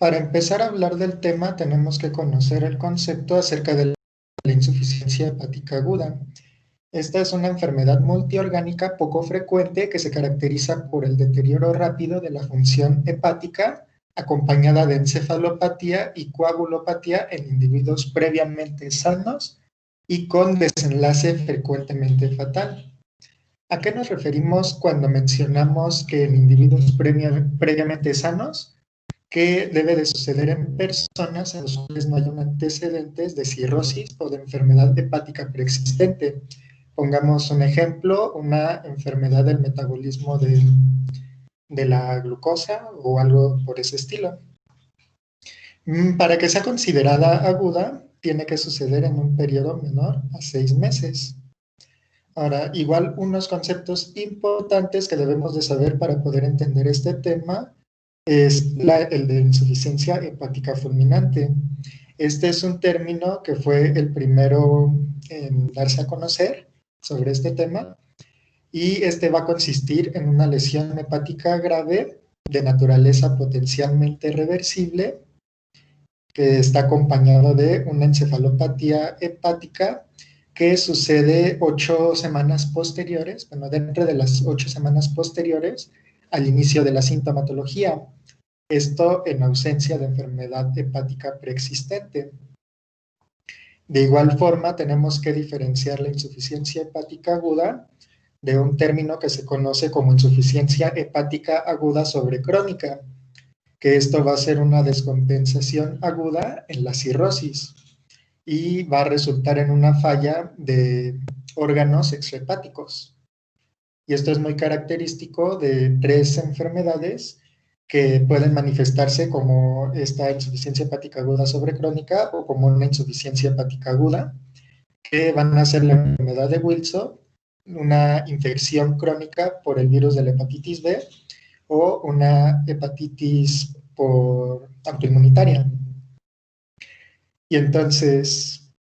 Para empezar a hablar del tema, tenemos que conocer el concepto acerca de la insuficiencia hepática aguda. Esta es una enfermedad multiorgánica poco frecuente que se caracteriza por el deterioro rápido de la función hepática, acompañada de encefalopatía y coagulopatía en individuos previamente sanos y con desenlace frecuentemente fatal. ¿A qué nos referimos cuando mencionamos que en individuos previamente sanos? Que debe de suceder en personas en las cuales no hayan antecedentes de cirrosis o de enfermedad hepática preexistente. Pongamos un ejemplo, una enfermedad del metabolismo de la glucosa o algo por ese estilo. Para que sea considerada aguda, tiene que suceder en un periodo menor a 6 meses. Ahora, igual unos conceptos importantes que debemos de saber para poder entender este tema es el de insuficiencia hepática fulminante. Este es un término que fue el primero en darse a conocer sobre este tema y este va a consistir en una lesión hepática grave de naturaleza potencialmente reversible que está acompañado de una encefalopatía hepática que sucede 8 semanas posteriores, bueno, dentro de las 8 semanas posteriores al inicio de la sintomatología. Esto en ausencia de enfermedad hepática preexistente. De igual forma, tenemos que diferenciar la insuficiencia hepática aguda de un término que se conoce como insuficiencia hepática aguda sobrecrónica, que esto va a ser una descompensación aguda en la cirrosis y va a resultar en una falla de órganos extrahepáticos. Y esto es muy característico de 3 enfermedades que pueden manifestarse como esta insuficiencia hepática aguda sobrecrónica o como una insuficiencia hepática aguda, que van a ser la enfermedad de Wilson, una infección crónica por el virus de la hepatitis B o una hepatitis por autoinmunitaria. Y entonces,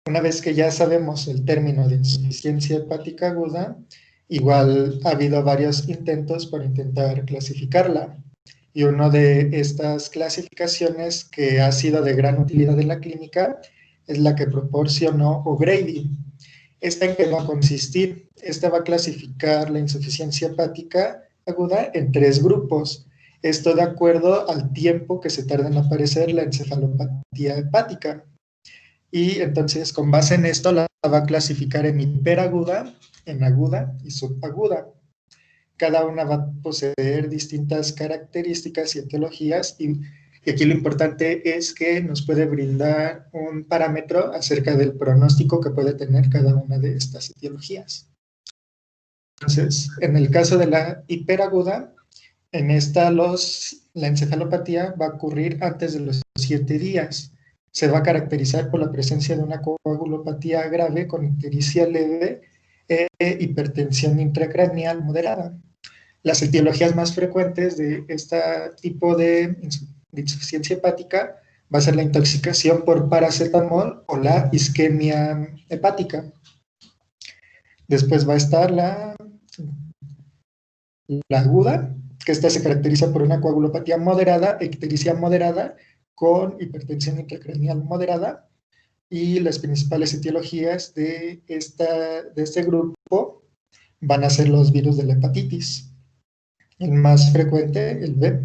una vez que ya sabemos el término de insuficiencia hepática aguda, igual ha habido varios intentos por intentar clasificarla. Y una de estas clasificaciones que ha sido de gran utilidad en la clínica es la que proporcionó O'Grady. ¿Esta en qué va a consistir? Esta va a clasificar la insuficiencia hepática aguda en 3 grupos. Esto de acuerdo al tiempo que se tarda en aparecer la encefalopatía hepática. Y entonces, con base en esto, la va a clasificar en hiperaguda, en aguda y subaguda. Cada una va a poseer distintas características y etiologías y aquí lo importante es que nos puede brindar un parámetro acerca del pronóstico que puede tener cada una de estas etiologías. Entonces, en el caso de la hiperaguda, en esta la encefalopatía va a ocurrir antes de los 7 días. Se va a caracterizar por la presencia de una coagulopatía grave con ictericia leve e hipertensión intracraneal moderada. Las etiologías más frecuentes de este tipo de insuficiencia hepática va a ser la intoxicación por paracetamol o la isquemia hepática. Después va a estar la aguda, que esta se caracteriza por una coagulopatía moderada, ictericia moderada, con hipertensión intracraneal moderada, y las principales etiologías de este grupo van a ser los virus de la hepatitis. El más frecuente, el B.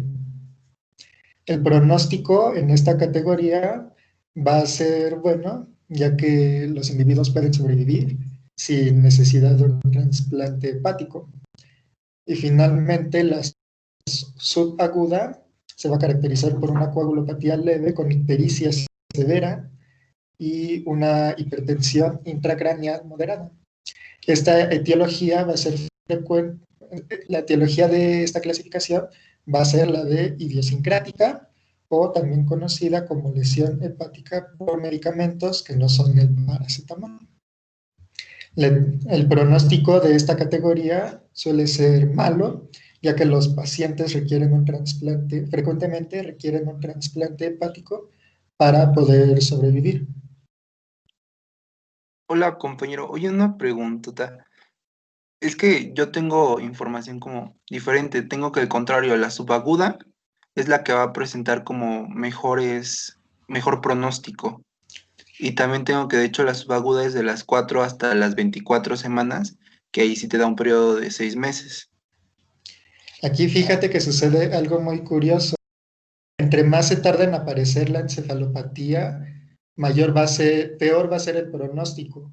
El pronóstico en esta categoría va a ser bueno, ya que los individuos pueden sobrevivir sin necesidad de un trasplante hepático. Y finalmente, la subaguda se va a caracterizar por una coagulopatía leve con ictericia severa y una hipertensión intracraneal moderada. Esta etiología va a ser frecuente, la etiología de esta clasificación va a ser la de idiosincrática o también conocida como lesión hepática por medicamentos que no son el paracetamol. El pronóstico de esta categoría suele ser malo, ya que los pacientes requieren un trasplante, frecuentemente requieren un trasplante hepático para poder sobrevivir. Hola compañero, oye, una pregunta. Es que yo tengo información como diferente. Tengo que al contrario, la subaguda es la que va a presentar como mejor pronóstico. Y también tengo que, de hecho, la subaguda es de las 4 hasta las 24 semanas, que ahí sí te da un periodo de 6 meses. Aquí fíjate que sucede algo muy curioso. Entre más se tarda en aparecer la encefalopatía, peor va a ser el pronóstico.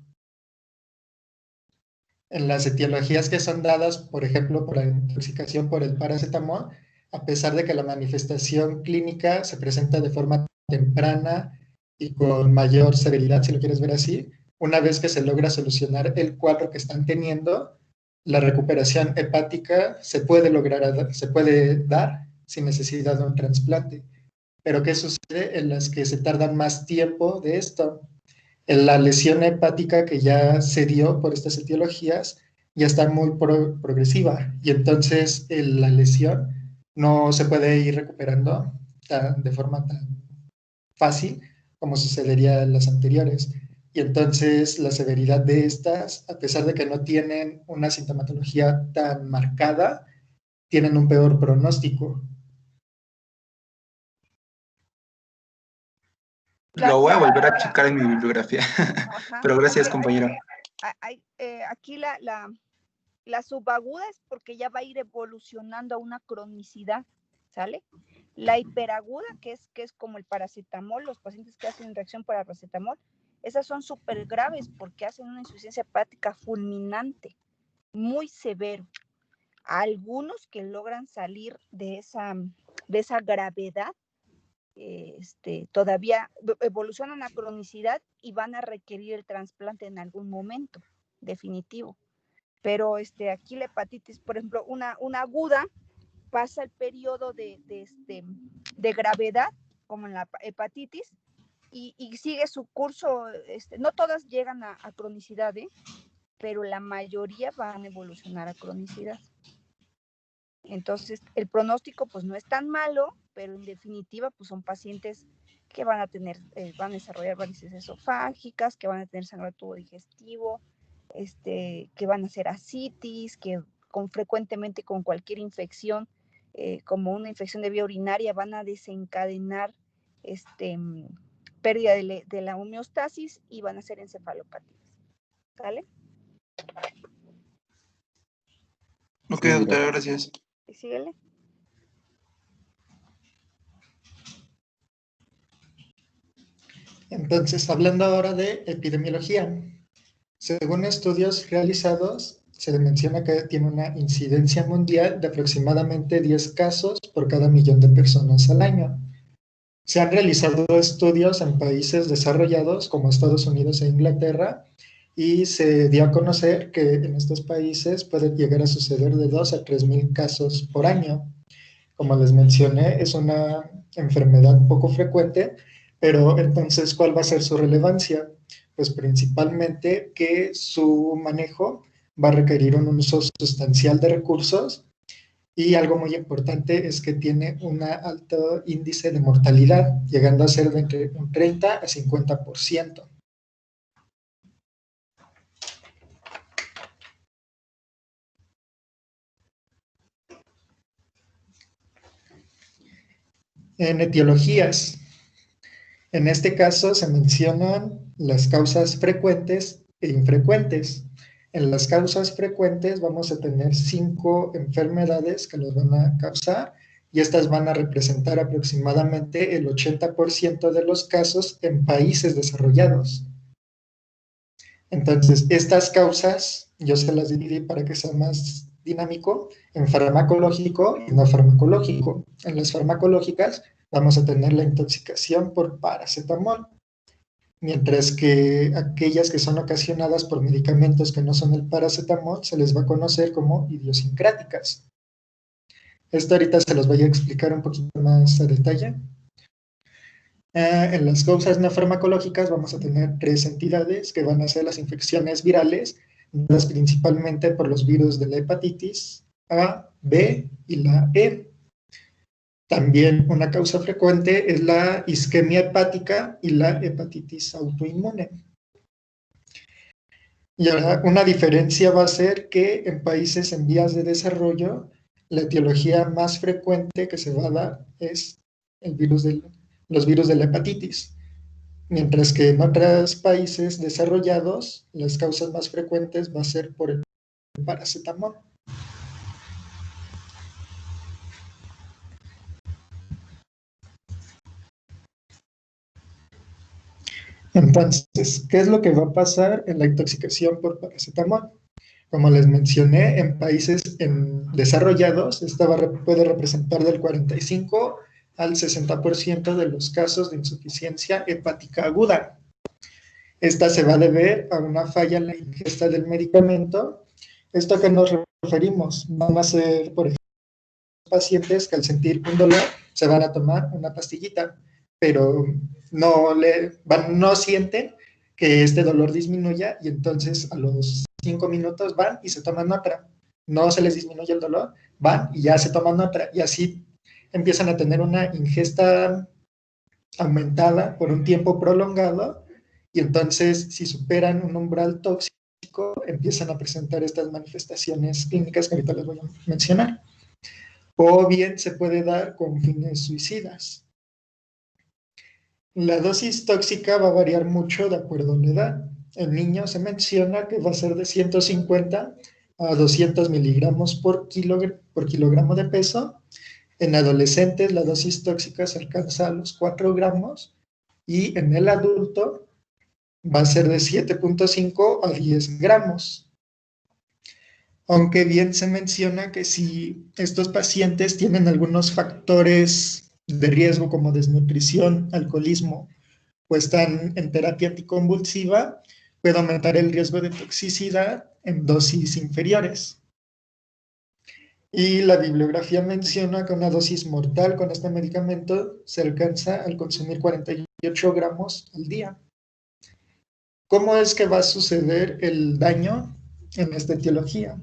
En las etiologías que son dadas, por ejemplo, por la intoxicación por el paracetamol, a pesar de que la manifestación clínica se presenta de forma temprana y con mayor severidad, si lo quieres ver así, una vez que se logra solucionar el cuadro que están teniendo, la recuperación hepática se puede dar sin necesidad de un trasplante. Pero ¿qué sucede en las que se tardan más tiempo de esto? En la lesión hepática que ya se dio por estas etiologías ya está muy progresiva y entonces la lesión no se puede ir recuperando de forma tan fácil como sucedería en las anteriores. Y entonces la severidad de estas, a pesar de que no tienen una sintomatología tan marcada, tienen un peor pronóstico. Lo voy a volver a checar en mi bibliografía. Ajá, Pero gracias, compañero. Aquí la subaguda es porque ya va a ir evolucionando a una cronicidad, ¿sale? La hiperaguda, que es como el paracetamol, los pacientes que hacen reacción para paracetamol, esas son súper graves porque hacen una insuficiencia hepática fulminante, muy severo. Algunos que logran salir de esa gravedad, todavía evolucionan a cronicidad y van a requerir el trasplante en algún momento, definitivo. Pero aquí la hepatitis, por ejemplo, una aguda pasa el periodo de gravedad, como en la hepatitis, y sigue su curso. No todas llegan a cronicidad, pero la mayoría van a evolucionar a cronicidad. Entonces, el pronóstico pues no es tan malo, pero en definitiva pues son pacientes que van a desarrollar varices esofágicas, que van a tener sangrado tubo digestivo, que van a hacer ascitis, que frecuentemente con cualquier infección, como una infección de vía urinaria, van a desencadenar pérdida de la homeostasis y van a ser encefalopatías. ¿Sale? Ok, doctora, gracias. Síguele. Entonces, hablando ahora de epidemiología, según estudios realizados, se menciona que tiene una incidencia mundial de aproximadamente 10 casos por cada millón de personas al año. Se han realizado estudios en países desarrollados como Estados Unidos e Inglaterra y se dio a conocer que en estos países puede llegar a suceder de 2 a 3 mil casos por año. Como les mencioné, es una enfermedad poco frecuente, pero entonces, ¿cuál va a ser su relevancia? Pues principalmente que su manejo va a requerir un uso sustancial de recursos y algo muy importante es que tiene un alto índice de mortalidad, llegando a ser de entre un 30 a 50%. En etiologías, en este caso se mencionan las causas frecuentes e infrecuentes. En las causas frecuentes vamos a tener 5 enfermedades que los van a causar y estas van a representar aproximadamente el 80% de los casos en países desarrollados. Entonces, estas causas yo se las dividí para que sea más dinámico en farmacológico y no farmacológico. En las farmacológicas vamos a tener la intoxicación por paracetamol, mientras que aquellas que son ocasionadas por medicamentos que no son el paracetamol se les va a conocer como idiosincráticas. Esto ahorita se los voy a explicar un poquito más a detalle. En las causas no farmacológicas vamos a tener 3 entidades que van a ser las infecciones virales, dadas principalmente por los virus de la hepatitis A, B y la E. También una causa frecuente es la isquemia hepática y la hepatitis autoinmune. Y ahora una diferencia va a ser que en países en vías de desarrollo la etiología más frecuente que se va a dar es los virus de la hepatitis, mientras que en otros países desarrollados las causas más frecuentes va a ser por el paracetamol. Entonces, ¿qué es lo que va a pasar en la intoxicación por paracetamol? Como les mencioné, en países desarrollados, esta puede representar del 45 al 60% de los casos de insuficiencia hepática aguda. Esta se va a deber a una falla en la ingesta del medicamento. ¿Esto a qué nos referimos? Van a ser, por ejemplo, pacientes que al sentir un dolor se van a tomar una pastillita, pero no sienten que este dolor disminuya y entonces a los 5 minutos van y se toman otra. No se les disminuye el dolor, van y ya se toman otra y así empiezan a tener una ingesta aumentada por un tiempo prolongado y entonces si superan un umbral tóxico empiezan a presentar estas manifestaciones clínicas que ahorita les voy a mencionar. O bien se puede dar con fines suicidas. La dosis tóxica va a variar mucho de acuerdo a la edad. En niños se menciona que va a ser de 150 a 200 miligramos por kilogramo de peso. En adolescentes la dosis tóxica se alcanza a los 4 gramos y en el adulto va a ser de 7.5 a 10 gramos. Aunque bien se menciona que si estos pacientes tienen algunos factores de riesgo como desnutrición, alcoholismo o están en terapia anticonvulsiva, puede aumentar el riesgo de toxicidad en dosis inferiores. Y la bibliografía menciona que una dosis mortal con este medicamento se alcanza al consumir 48 gramos al día. ¿Cómo es que va a suceder el daño en esta etiología?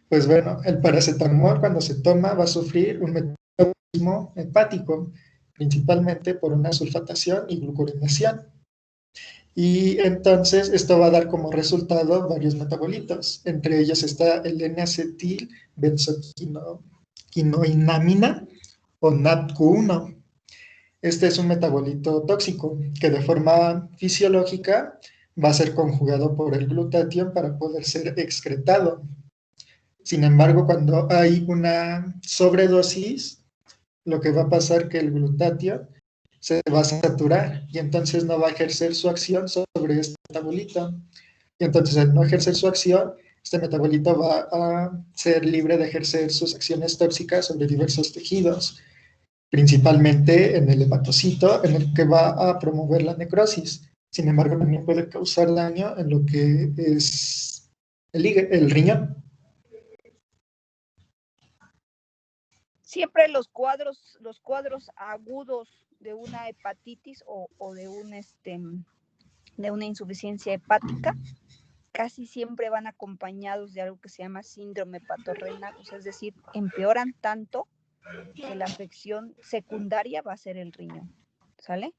Pues bueno, el paracetamol cuando se toma va a sufrir un metabolismo hepático, principalmente por una sulfatación y glucurinación. Y entonces esto va a dar como resultado varios metabolitos. Entre ellos está el N-acetil benzoquinoinamina o NADQ1. Este es un metabolito tóxico que de forma fisiológica va a ser conjugado por el glutatión para poder ser excretado. Sin embargo, cuando hay una sobredosis, lo que va a pasar es que el glutatión se va a saturar y entonces no va a ejercer su acción sobre este metabolito. Y entonces al no ejercer su acción, este metabolito va a ser libre de ejercer sus acciones tóxicas sobre diversos tejidos, principalmente en el hepatocito, en el que va a promover la necrosis. Sin embargo, también puede causar daño en lo que es el riñón. Siempre los cuadros agudos de una hepatitis o de una insuficiencia hepática casi siempre van acompañados de algo que se llama síndrome hepatorrenal, o sea, es decir, empeoran tanto que la afección secundaria va a ser el riñón, ¿sale?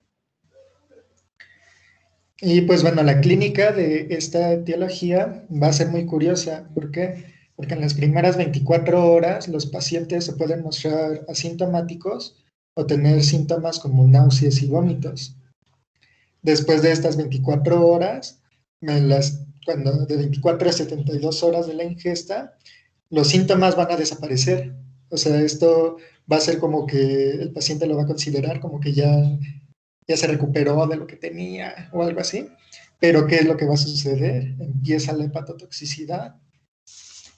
Y pues bueno, la clínica de esta etiología va a ser muy curiosa. ¿Por qué? Porque en las primeras 24 horas los pacientes se pueden mostrar asintomáticos o tener síntomas como náuseas y vómitos. Después de estas 24 horas, cuando de 24 a 72 horas de la ingesta, los síntomas van a desaparecer. O sea, esto va a ser como que el paciente lo va a considerar como que ya se recuperó de lo que tenía o algo así. Pero ¿qué es lo que va a suceder? Empieza la hepatotoxicidad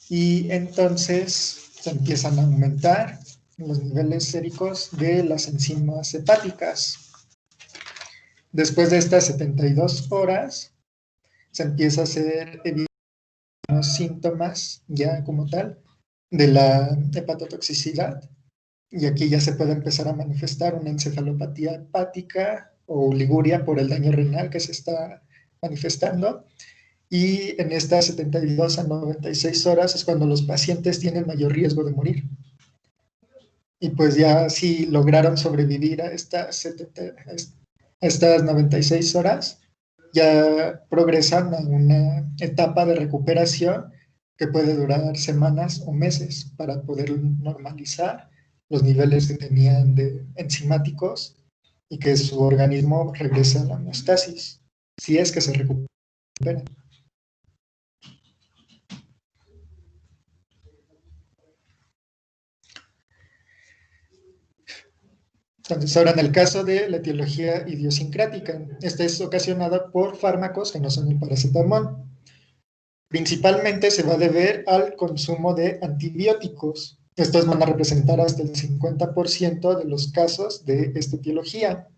y entonces se empiezan a aumentar los niveles séricos de las enzimas hepáticas. Después de estas 72 horas, se empieza a hacer evidentes los síntomas ya como tal de la hepatotoxicidad. Y aquí ya se puede empezar a manifestar una encefalopatía hepática o oliguria por el daño renal que se está manifestando. Y en estas 72 a 96 horas es cuando los pacientes tienen mayor riesgo de morir. Y pues ya si lograron sobrevivir a estas 96 horas, ya progresan a una etapa de recuperación que puede durar semanas o meses para poder normalizar los niveles que tenían de enzimáticos y que su organismo regrese a la homeostasis, si es que se recupera. Entonces, ahora en el caso de la etiología idiosincrática, esta es ocasionada por fármacos que no son el paracetamol. Principalmente se va a deber al consumo de antibióticos. Estos van a representar hasta el 50% de los casos de esta etiología.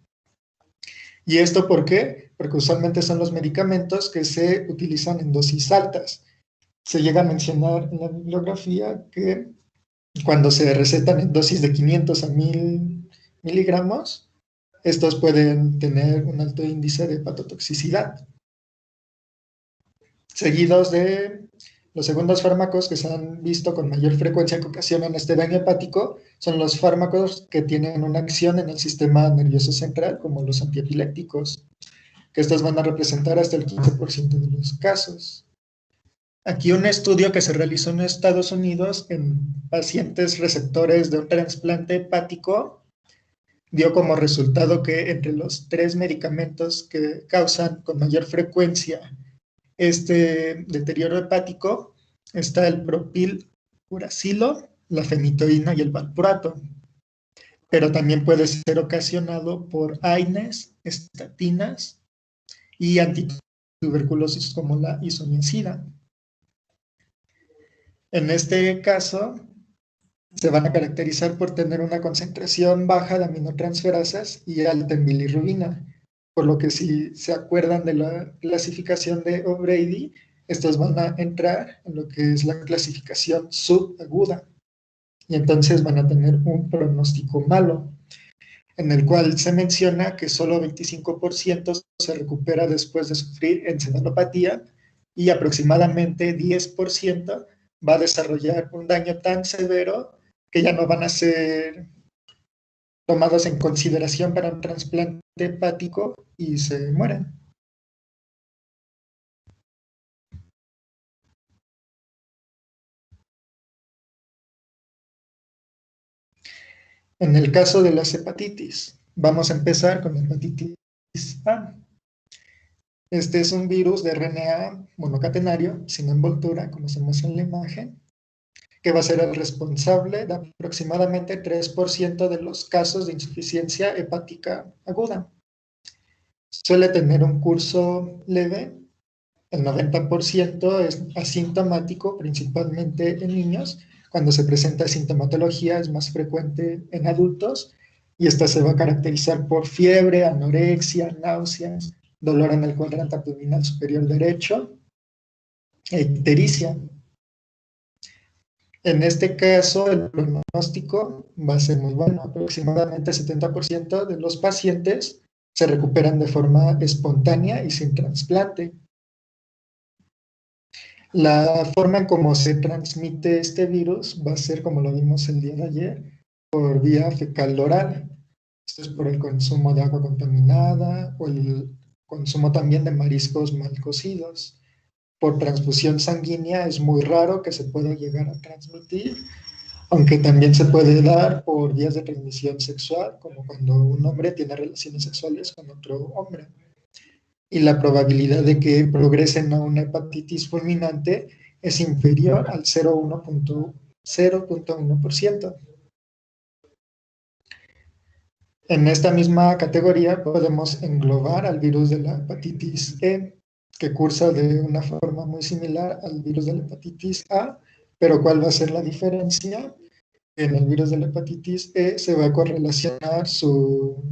¿Y esto por qué? Porque usualmente son los medicamentos que se utilizan en dosis altas. Se llega a mencionar en la bibliografía que cuando se recetan en dosis de 500 a 1000 miligramos, estos pueden tener un alto índice de hepatotoxicidad. Seguidos de los segundos fármacos que se han visto con mayor frecuencia que ocasionan este daño hepático son los fármacos que tienen una acción en el sistema nervioso central, como los antiepilépticos, que estos van a representar hasta el 15% de los casos. Aquí un estudio que se realizó en Estados Unidos en pacientes receptores de un trasplante hepático dio como resultado que entre los 3 medicamentos que causan con mayor frecuencia este deterioro hepático está el propiluracilo, la fenitoína y el valproato, pero también puede ser ocasionado por AINES, estatinas y antituberculosis como la isoniazida. En este caso, se van a caracterizar por tener una concentración baja de aminotransferasas y alta en bilirrubina, por lo que si se acuerdan de la clasificación de O'Brady, estos van a entrar en lo que es la clasificación subaguda, y entonces van a tener un pronóstico malo, en el cual se menciona que solo 25% se recupera después de sufrir encefalopatía y aproximadamente 10% va a desarrollar un daño tan severo que ya no van a ser tomados en consideración para un trasplante hepático y se mueren. En el caso de las hepatitis, vamos a empezar con la hepatitis A. Este es un virus de RNA monocatenario, sin envoltura, como se muestra en la imagen, que va a ser el responsable de aproximadamente 3% de los casos de insuficiencia hepática aguda. Suele tener un curso leve, el 90% es asintomático, principalmente en niños. Cuando se presenta sintomatología es más frecuente en adultos y esta se va a caracterizar por fiebre, anorexia, náuseas, dolor en el cuadrante abdominal superior derecho e ictericia. En este caso, el pronóstico va a ser muy bueno. Aproximadamente 70% de los pacientes se recuperan de forma espontánea y sin trasplante. La forma en cómo se transmite este virus va a ser, como lo vimos el día de ayer, por vía fecal oral. Esto es por el consumo de agua contaminada o el consumo también de mariscos mal cocidos. Por transfusión sanguínea es muy raro que se pueda llegar a transmitir, aunque también se puede dar por vías de transmisión sexual, como cuando un hombre tiene relaciones sexuales con otro hombre. Y la probabilidad de que progresen a una hepatitis fulminante es inferior al 0.1%. En esta misma categoría podemos englobar al virus de la hepatitis E, que cursa de una forma muy similar al virus de la hepatitis A, pero ¿cuál va a ser la diferencia? En el virus de la hepatitis E se va a correlacionar su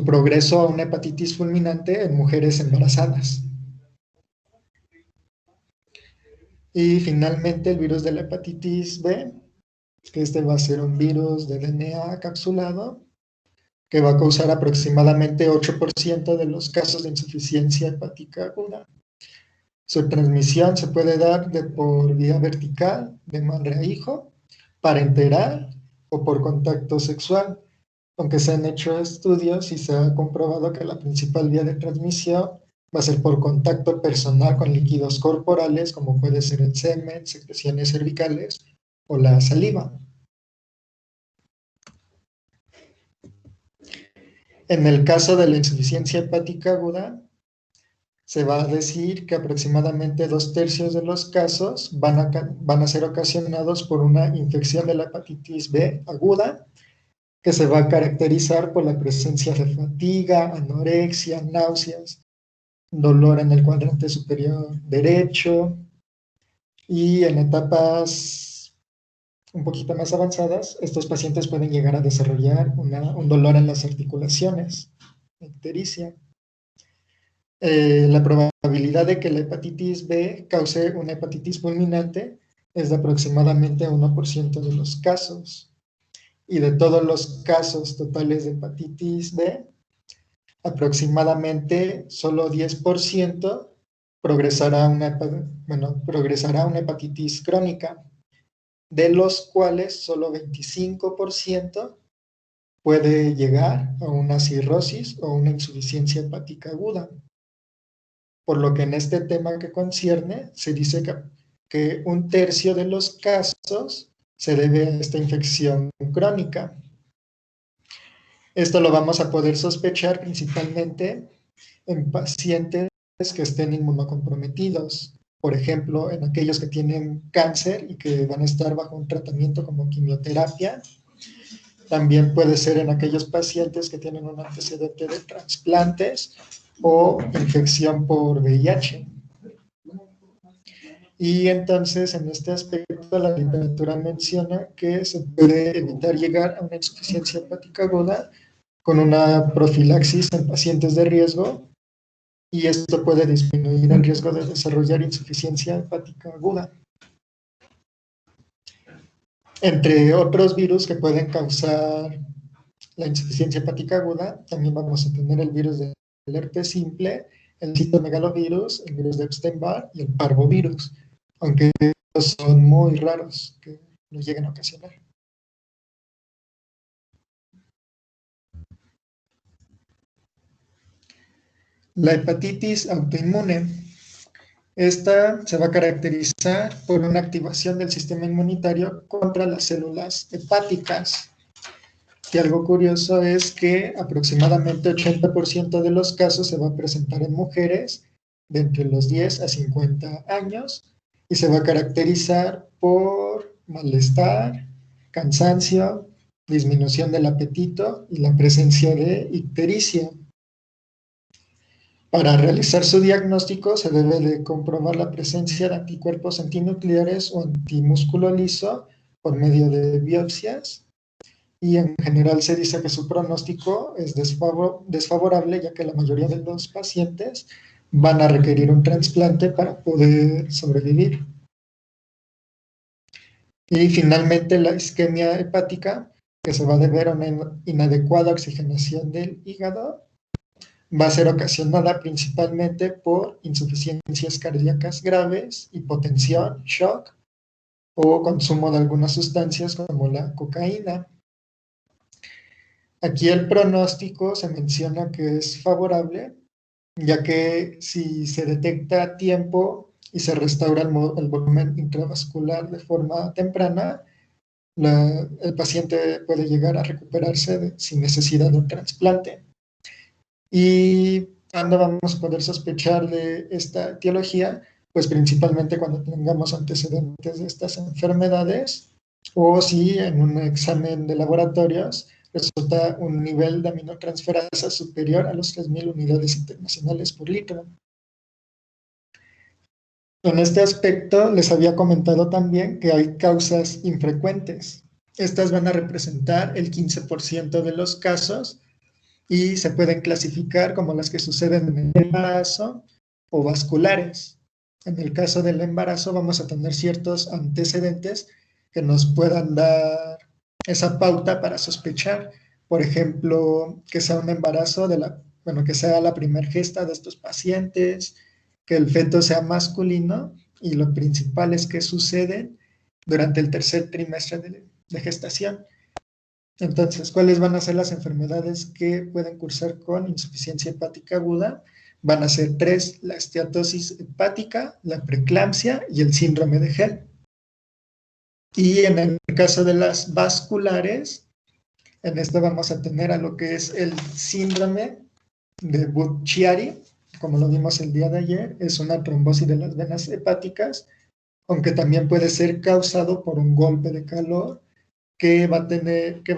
progreso a una hepatitis fulminante en mujeres embarazadas. Y finalmente el virus de la hepatitis B, que este va a ser un virus de DNA capsulado, que va a causar aproximadamente 8% de los casos de insuficiencia hepática aguda. Su transmisión se puede dar por vía vertical, de madre a hijo, parenteral o por contacto sexual, aunque se han hecho estudios y se ha comprobado que la principal vía de transmisión Va a ser por contacto personal con líquidos corporales, como puede ser el semen, secreciones cervicales o la saliva. En el caso de la insuficiencia hepática aguda, se va a decir que aproximadamente 2/3 de los casos van a ser ocasionados por una infección de la hepatitis B aguda, que se va a caracterizar por la presencia de fatiga, anorexia, náuseas, dolor en el cuadrante superior derecho, y en etapas un poquito más avanzadas, estos pacientes pueden llegar a desarrollar un dolor en las articulaciones, ictericia. La probabilidad de que la hepatitis B cause una hepatitis fulminante es de aproximadamente 1% de los casos. Y de todos los casos totales de hepatitis B, aproximadamente solo 10% progresará a una hepatitis crónica, de los cuales solo 25% puede llegar a una cirrosis o una insuficiencia hepática aguda. Por lo que en este tema que concierne, se dice que 1/3 de los casos se debe a esta infección crónica. Esto lo vamos a poder sospechar principalmente en pacientes que estén inmunocomprometidos. Por ejemplo, en aquellos que tienen cáncer y que van a estar bajo un tratamiento como quimioterapia. También puede ser en aquellos pacientes que tienen un antecedente de trasplantes o infección por VIH. Y entonces, en este aspecto, la literatura menciona que se puede evitar llegar a una insuficiencia hepática aguda con una profilaxis en pacientes de riesgo, y esto puede disminuir el riesgo de desarrollar insuficiencia hepática aguda. Entre otros virus que pueden causar la insuficiencia hepática aguda, también vamos a tener el virus del herpes simple, el citomegalovirus, el virus de Epstein-Barr y el parvovirus, aunque estos son muy raros que nos lleguen a ocasionar. La hepatitis autoinmune. Esta se va a caracterizar por una activación del sistema inmunitario contra las células hepáticas. Y algo curioso es que aproximadamente 80% de los casos se va a presentar en mujeres de entre los 10 a 50 años y se va a caracterizar por malestar, cansancio, disminución del apetito y la presencia de ictericia. Para realizar su diagnóstico se debe de comprobar la presencia de anticuerpos antinucleares o antimúsculo liso por medio de biopsias, y en general se dice que su pronóstico es desfavorable, ya que la mayoría de los pacientes van a requerir un trasplante para poder sobrevivir. Y finalmente la isquemia hepática, que se va a deber a una inadecuada oxigenación del hígado, va a ser ocasionada principalmente por insuficiencias cardíacas graves, hipotensión, shock o consumo de algunas sustancias como la cocaína. Aquí el pronóstico se menciona que es favorable, ya que si se detecta a tiempo y se restaura el volumen intravascular de forma temprana, el paciente puede llegar a recuperarse sin necesidad de un trasplante. ¿Y cuándo vamos a poder sospechar de esta etiología? Pues principalmente cuando tengamos antecedentes de estas enfermedades, o si en un examen de laboratorios resulta un nivel de aminotransferasa superior a los 3,000 unidades internacionales por litro. En este aspecto les había comentado también que hay causas infrecuentes. Estas van a representar el 15% de los casos y se pueden clasificar como las que suceden en el embarazo o vasculares. En el caso del embarazo vamos a tener ciertos antecedentes que nos puedan dar esa pauta para sospechar. Por ejemplo, que sea un embarazo que sea la primer gesta de estos pacientes, que el feto sea masculino, y lo principal es que sucede durante el tercer trimestre de gestación. Entonces, ¿cuáles van a ser las enfermedades que pueden cursar con insuficiencia hepática aguda? Van a ser 3, la esteatosis hepática, la preeclampsia y el síndrome de Hell. Y en el caso de las vasculares, en esto vamos a tener a lo que es el síndrome de Budd-Chiari, como lo vimos el día de ayer, es una trombosis de las venas hepáticas, aunque también puede ser causado por un golpe de calor que va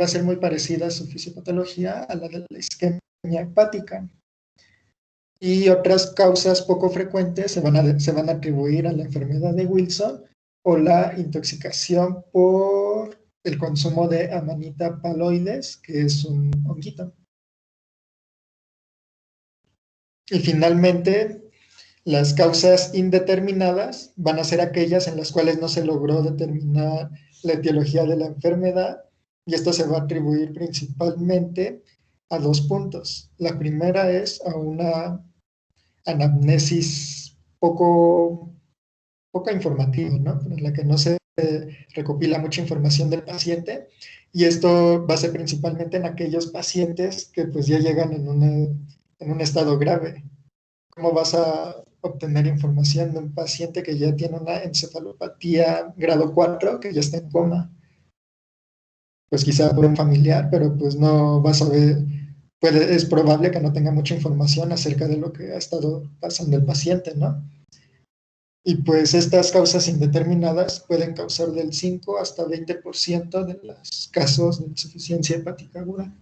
a ser muy parecida a su fisiopatología a la de la isquemia hepática. Y otras causas poco frecuentes se van a atribuir a la enfermedad de Wilson o la intoxicación por el consumo de Amanita phalloides, que es un honguito. Y finalmente, las causas indeterminadas van a ser aquellas en las cuales no se logró determinar la etiología de la enfermedad, y esto se va a atribuir principalmente a 2 puntos. La primera es a una anamnesis poco informativa, ¿no? En la que no se recopila mucha información del paciente, y esto va a ser principalmente en aquellos pacientes que pues ya llegan en un estado grave. ¿Cómo vas a obtener información de un paciente que ya tiene una encefalopatía grado 4, que ya está en coma? Pues quizá por un familiar, pero pues no vas a ver, es probable que no tenga mucha información acerca de lo que ha estado pasando el paciente, ¿no? Y pues estas causas indeterminadas pueden causar del 5 hasta 20% de los casos de insuficiencia hepática aguda.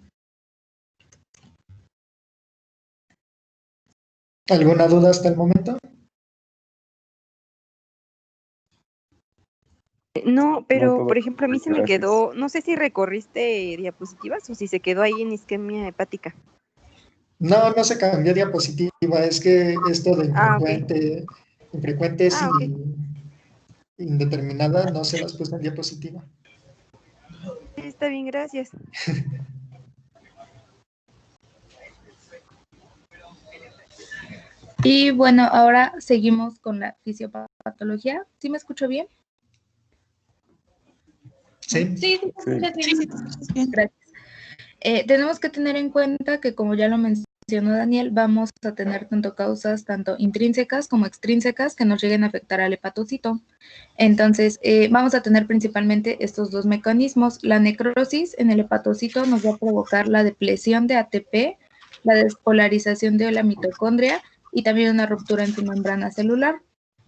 ¿Alguna duda hasta el momento? No, No, pero por todo ejemplo, a mí se me gracias. quedó, no sé si recorriste diapositivas o si se quedó ahí en isquemia hepática. No, no se cambió diapositiva, es que esto de Ok. infrecuentes Ok. y indeterminadas no se las puse en diapositiva. Sí, está bien, gracias. Y bueno, ahora seguimos con la fisiopatología. ¿Sí me escucho bien? Sí. Sí, Sí. gracias. Tenemos que tener en cuenta que, como ya lo mencionó Daniel, vamos a tener causas tanto intrínsecas como extrínsecas que nos lleguen a afectar al hepatocito. Entonces, vamos a tener principalmente estos 2 mecanismos. La necrosis en el hepatocito nos va a provocar la depresión de ATP, la despolarización de la mitocondria y también una ruptura en su membrana celular.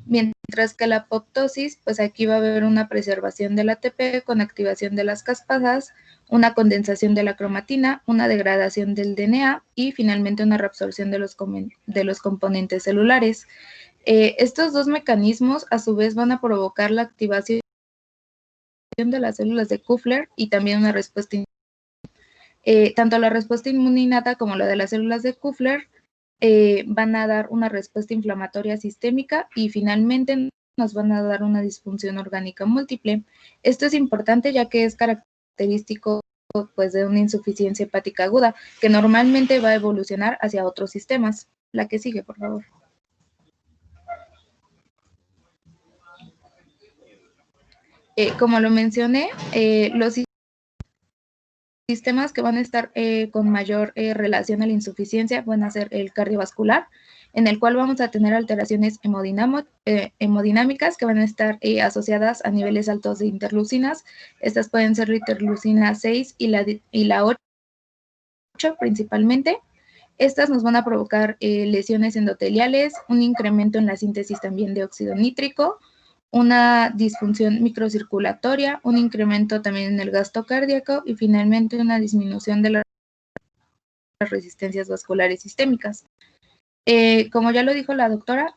Mientras que la apoptosis, pues aquí va a haber una preservación del ATP con activación de las caspasas, una condensación de la cromatina, una degradación del DNA y finalmente una reabsorción de los componentes celulares. Estos 2 mecanismos a su vez van a provocar la activación de las células de Kupffer y también una respuesta tanto la respuesta inmunitaria como la de las células de Kupffer van a dar una respuesta inflamatoria sistémica y finalmente nos van a dar una disfunción orgánica múltiple. Esto es importante ya que es característico pues de una insuficiencia hepática aguda que normalmente va a evolucionar hacia otros sistemas. La que sigue, por favor. Como lo mencioné, los sistemas que van a estar con mayor relación a la insuficiencia van a ser el cardiovascular, en el cual vamos a tener alteraciones hemodinámicas que van a estar asociadas a niveles altos de interleucinas. Estas pueden ser la interleucina 6 y la 8 principalmente. Estas nos van a provocar lesiones endoteliales, un incremento en la síntesis también de óxido nítrico, una disfunción microcirculatoria, un incremento también en el gasto cardíaco y finalmente una disminución de las resistencias vasculares sistémicas. Como ya lo dijo la doctora,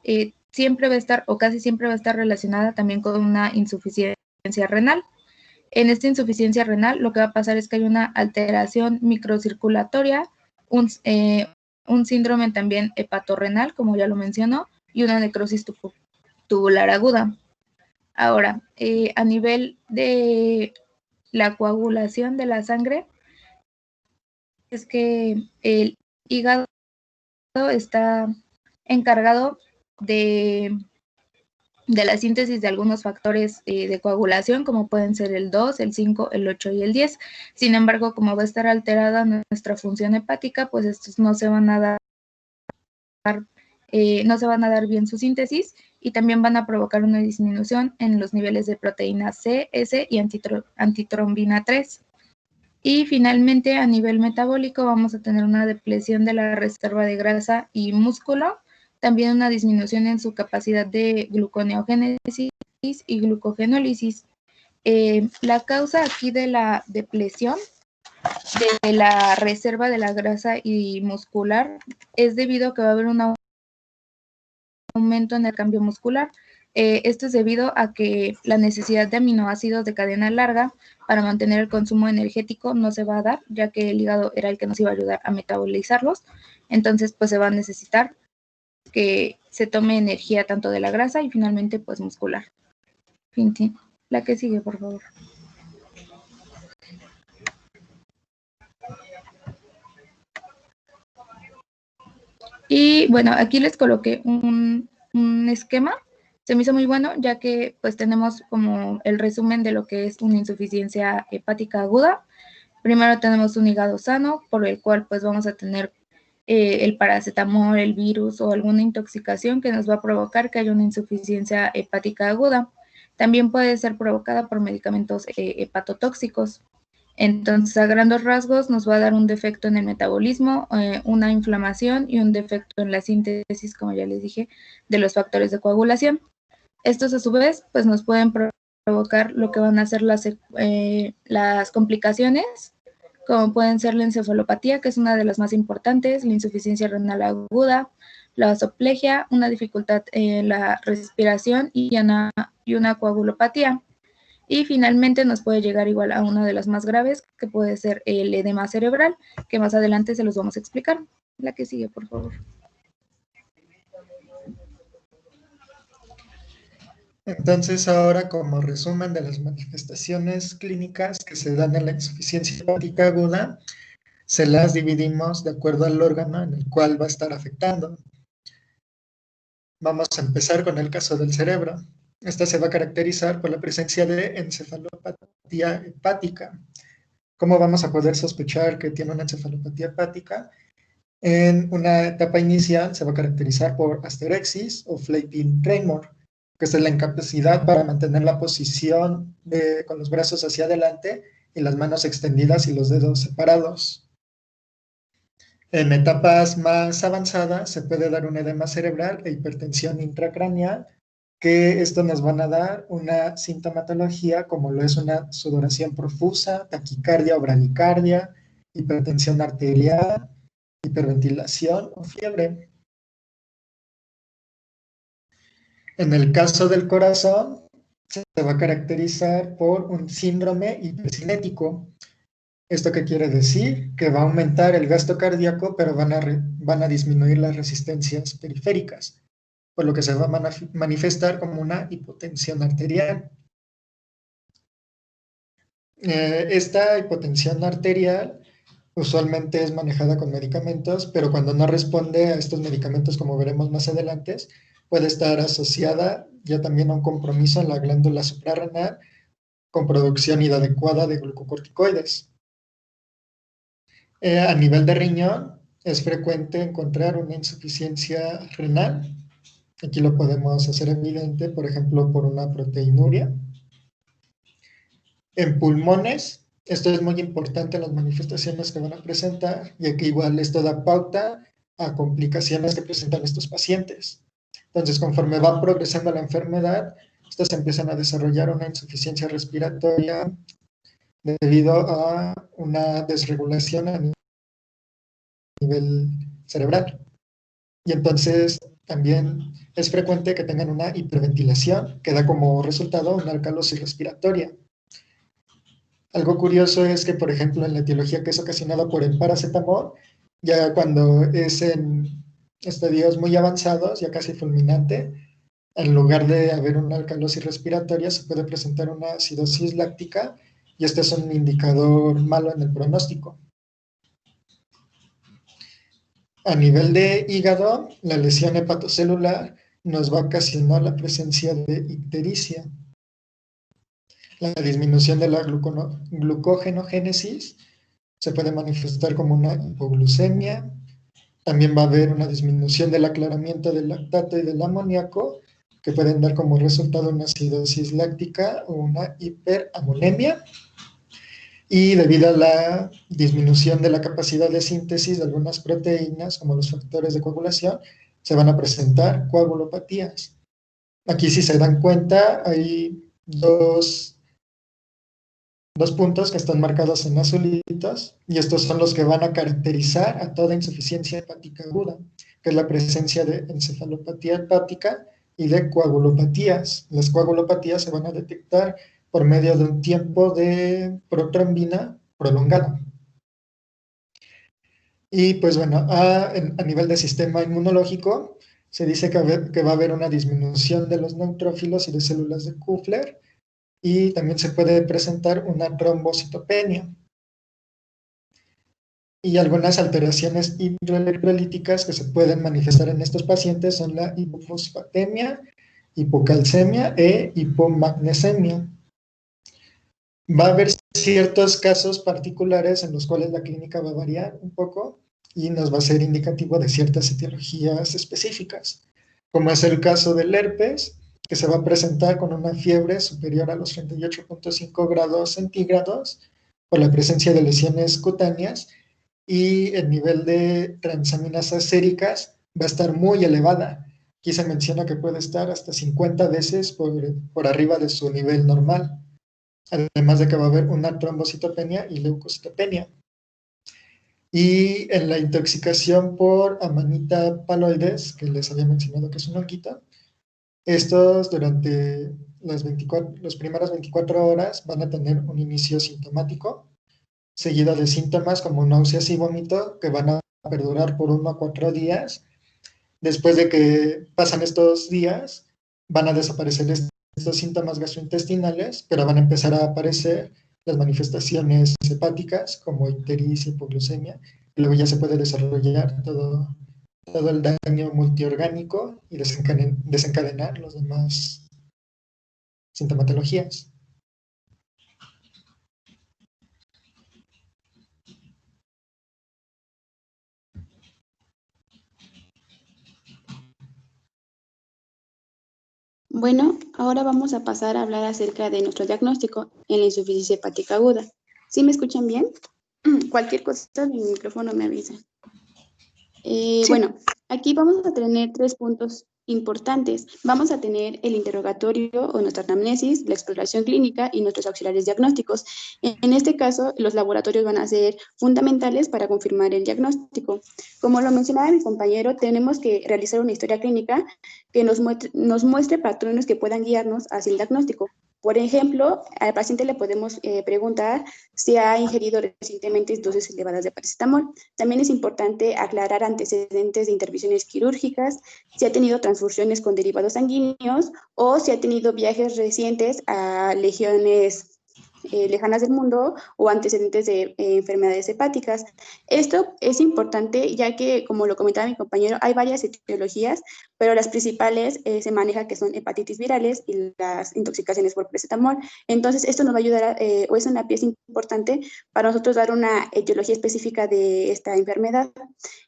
siempre va a estar o casi siempre va a estar relacionada también con una insuficiencia renal. En esta insuficiencia renal lo que va a pasar es que hay una alteración microcirculatoria, un síndrome también hepatorrenal, como ya lo mencionó, y una necrosis tubular aguda. Ahora, a nivel de la coagulación de la sangre, es que el hígado está encargado de la síntesis de algunos factores de coagulación, como pueden ser el 2, el 5, el 8 y el 10. Sin embargo, como va a estar alterada nuestra función hepática, pues estos no se van a dar no se van a dar bien su síntesis y también van a provocar una disminución en los niveles de proteína C, S y antitrombina 3. Y finalmente, a nivel metabólico, vamos a tener una depleción de la reserva de grasa y músculo, también una disminución en su capacidad de gluconeogénesis y glucogenólisis. La causa aquí de la depleción de la reserva de la grasa y muscular es debido a que va a haber un aumento en el cambio muscular. Esto es debido a que la necesidad de aminoácidos de cadena larga para mantener el consumo energético no se va a dar, ya que el hígado era el que nos iba a ayudar a metabolizarlos. Entonces, pues se va a necesitar que se tome energía tanto de la grasa y finalmente, pues muscular. La que sigue, por favor. Y bueno, aquí les coloqué un esquema. Se me hizo muy bueno, ya que pues tenemos como el resumen de lo que es una insuficiencia hepática aguda. Primero tenemos un hígado sano, por el cual pues vamos a tener el paracetamol, el virus o alguna intoxicación que nos va a provocar que haya una insuficiencia hepática aguda. También puede ser provocada por medicamentos hepatotóxicos. Entonces, a grandes rasgos, nos va a dar un defecto en el metabolismo, una inflamación y un defecto en la síntesis, como ya les dije, de los factores de coagulación. Estos, a su vez, pues nos pueden provocar lo que van a ser las complicaciones, como pueden ser la encefalopatía, que es una de las más importantes, la insuficiencia renal aguda, la vasoplegia, una dificultad en la respiración y una coagulopatía. Y finalmente nos puede llegar igual a una de las más graves, que puede ser el edema cerebral, que más adelante se los vamos a explicar. La que sigue, por favor. Entonces, ahora como resumen de las manifestaciones clínicas que se dan en la insuficiencia hepática aguda, se las dividimos de acuerdo al órgano en el cual va a estar afectando. Vamos a empezar con el caso del cerebro. Esta se va a caracterizar por la presencia de encefalopatía hepática. ¿Cómo vamos a poder sospechar que tiene una encefalopatía hepática? En una etapa inicial se va a caracterizar por asterexis o flapping tremor, que es la incapacidad para mantener la posición con los brazos hacia adelante y las manos extendidas y los dedos separados. En etapas más avanzadas se puede dar un edema cerebral e hipertensión intracraneal, que esto nos van a dar una sintomatología como lo es una sudoración profusa, taquicardia o bradicardia, hipertensión arterial, hiperventilación o fiebre. En el caso del corazón, se va a caracterizar por un síndrome hipercinético. ¿Esto qué quiere decir? Que va a aumentar el gasto cardíaco, pero van a disminuir las resistencias periféricas, por lo que se va a manifestar como una hipotensión arterial. Esta hipotensión arterial usualmente es manejada con medicamentos, pero cuando no responde a estos medicamentos, como veremos más adelante, puede estar asociada ya también a un compromiso en la glándula suprarrenal con producción inadecuada de glucocorticoides. A nivel de riñón, es frecuente encontrar una insuficiencia renal. Aquí lo podemos hacer evidente, por ejemplo, por una proteinuria. En pulmones, esto es muy importante en las manifestaciones que van a presentar, ya que igual esto da pauta a complicaciones que presentan estos pacientes. Entonces, conforme va progresando la enfermedad, estas empiezan a desarrollar una insuficiencia respiratoria debido a una desregulación a nivel cerebral. Y entonces también es frecuente que tengan una hiperventilación, que da como resultado una alcalosis respiratoria. Algo curioso es que, por ejemplo, en la etiología que es ocasionada por el paracetamol, ya cuando es en estadios muy avanzados, ya casi fulminante, en lugar de haber una alcalosis respiratoria, se puede presentar una acidosis láctica, y este es un indicador malo en el pronóstico. A nivel de hígado, la lesión hepatocelular nos va a ocasionar la presencia de ictericia. La disminución de la glucogenogénesis se puede manifestar como una hipoglucemia, También va a haber una disminución del aclaramiento del lactato y del amoníaco, que pueden dar como resultado una acidosis láctica o una hiperamonemia. Y debido a la disminución de la capacidad de síntesis de algunas proteínas, como los factores de coagulación, se van a presentar coagulopatías. Aquí, si se dan cuenta, hay dos puntos que están marcados en azulitos, y estos son los que van a caracterizar a toda insuficiencia hepática aguda, que es la presencia de encefalopatía hepática y de coagulopatías. Las coagulopatías se van a detectar por medio de un tiempo de protrombina prolongado. Y pues bueno, a nivel de sistema inmunológico, se dice que va a haber una disminución de los neutrófilos y de células de Kupffer, y también se puede presentar una trombocitopenia. Y algunas alteraciones hidroelectrolíticas que se pueden manifestar en estos pacientes son la hipofosfatemia, hipocalcemia e hipomagnesemia. Va a haber ciertos casos particulares en los cuales la clínica va a variar un poco y nos va a ser indicativo de ciertas etiologías específicas, como es el caso del herpes, que se va a presentar con una fiebre superior a los 38.5 grados centígrados por la presencia de lesiones cutáneas, y el nivel de transaminasas séricas va a estar muy elevada. Aquí se menciona que puede estar hasta 50 veces por arriba de su nivel normal. Además de que va a haber una trombocitopenia y leucocitopenia. Y en la intoxicación por Amanita phalloides, que les había mencionado que es un honguito, estos durante las primeras 24 horas van a tener un inicio sintomático, seguido de síntomas como náuseas y vómito, que van a perdurar por 1 a 4 días. Después de que pasan estos días, van a desaparecer estos síntomas gastrointestinales, pero van a empezar a aparecer las manifestaciones hepáticas como ictericia, hipoglucemia, y luego ya se puede desarrollar todo el daño multiorgánico y desencadenar las demás sintomatologías. Bueno, ahora vamos a pasar a hablar acerca de nuestro diagnóstico en la insuficiencia hepática aguda. ¿Sí me escuchan bien? Cualquier cosa, mi micrófono me avisa. Sí. Bueno, aquí vamos a tener 3 puntos importantes. Vamos a tener el interrogatorio o nuestra anamnesis, la exploración clínica y nuestros auxiliares diagnósticos. En este caso, los laboratorios van a ser fundamentales para confirmar el diagnóstico. Como lo mencionaba mi compañero, tenemos que realizar una historia clínica que nos muestre patrones que puedan guiarnos hacia el diagnóstico. Por ejemplo, al paciente le podemos preguntar si ha ingerido recientemente dosis elevadas de paracetamol. También es importante aclarar antecedentes de intervenciones quirúrgicas, si ha tenido transfusiones con derivados sanguíneos o si ha tenido viajes recientes a regiones lejanas del mundo o antecedentes de enfermedades hepáticas. Esto es importante ya que, como lo comentaba mi compañero, hay varias etiologías, pero las principales se maneja que son hepatitis virales y las intoxicaciones por paracetamol. Entonces, esto nos va a ayudar, o es una pieza importante para nosotros dar una etiología específica de esta enfermedad.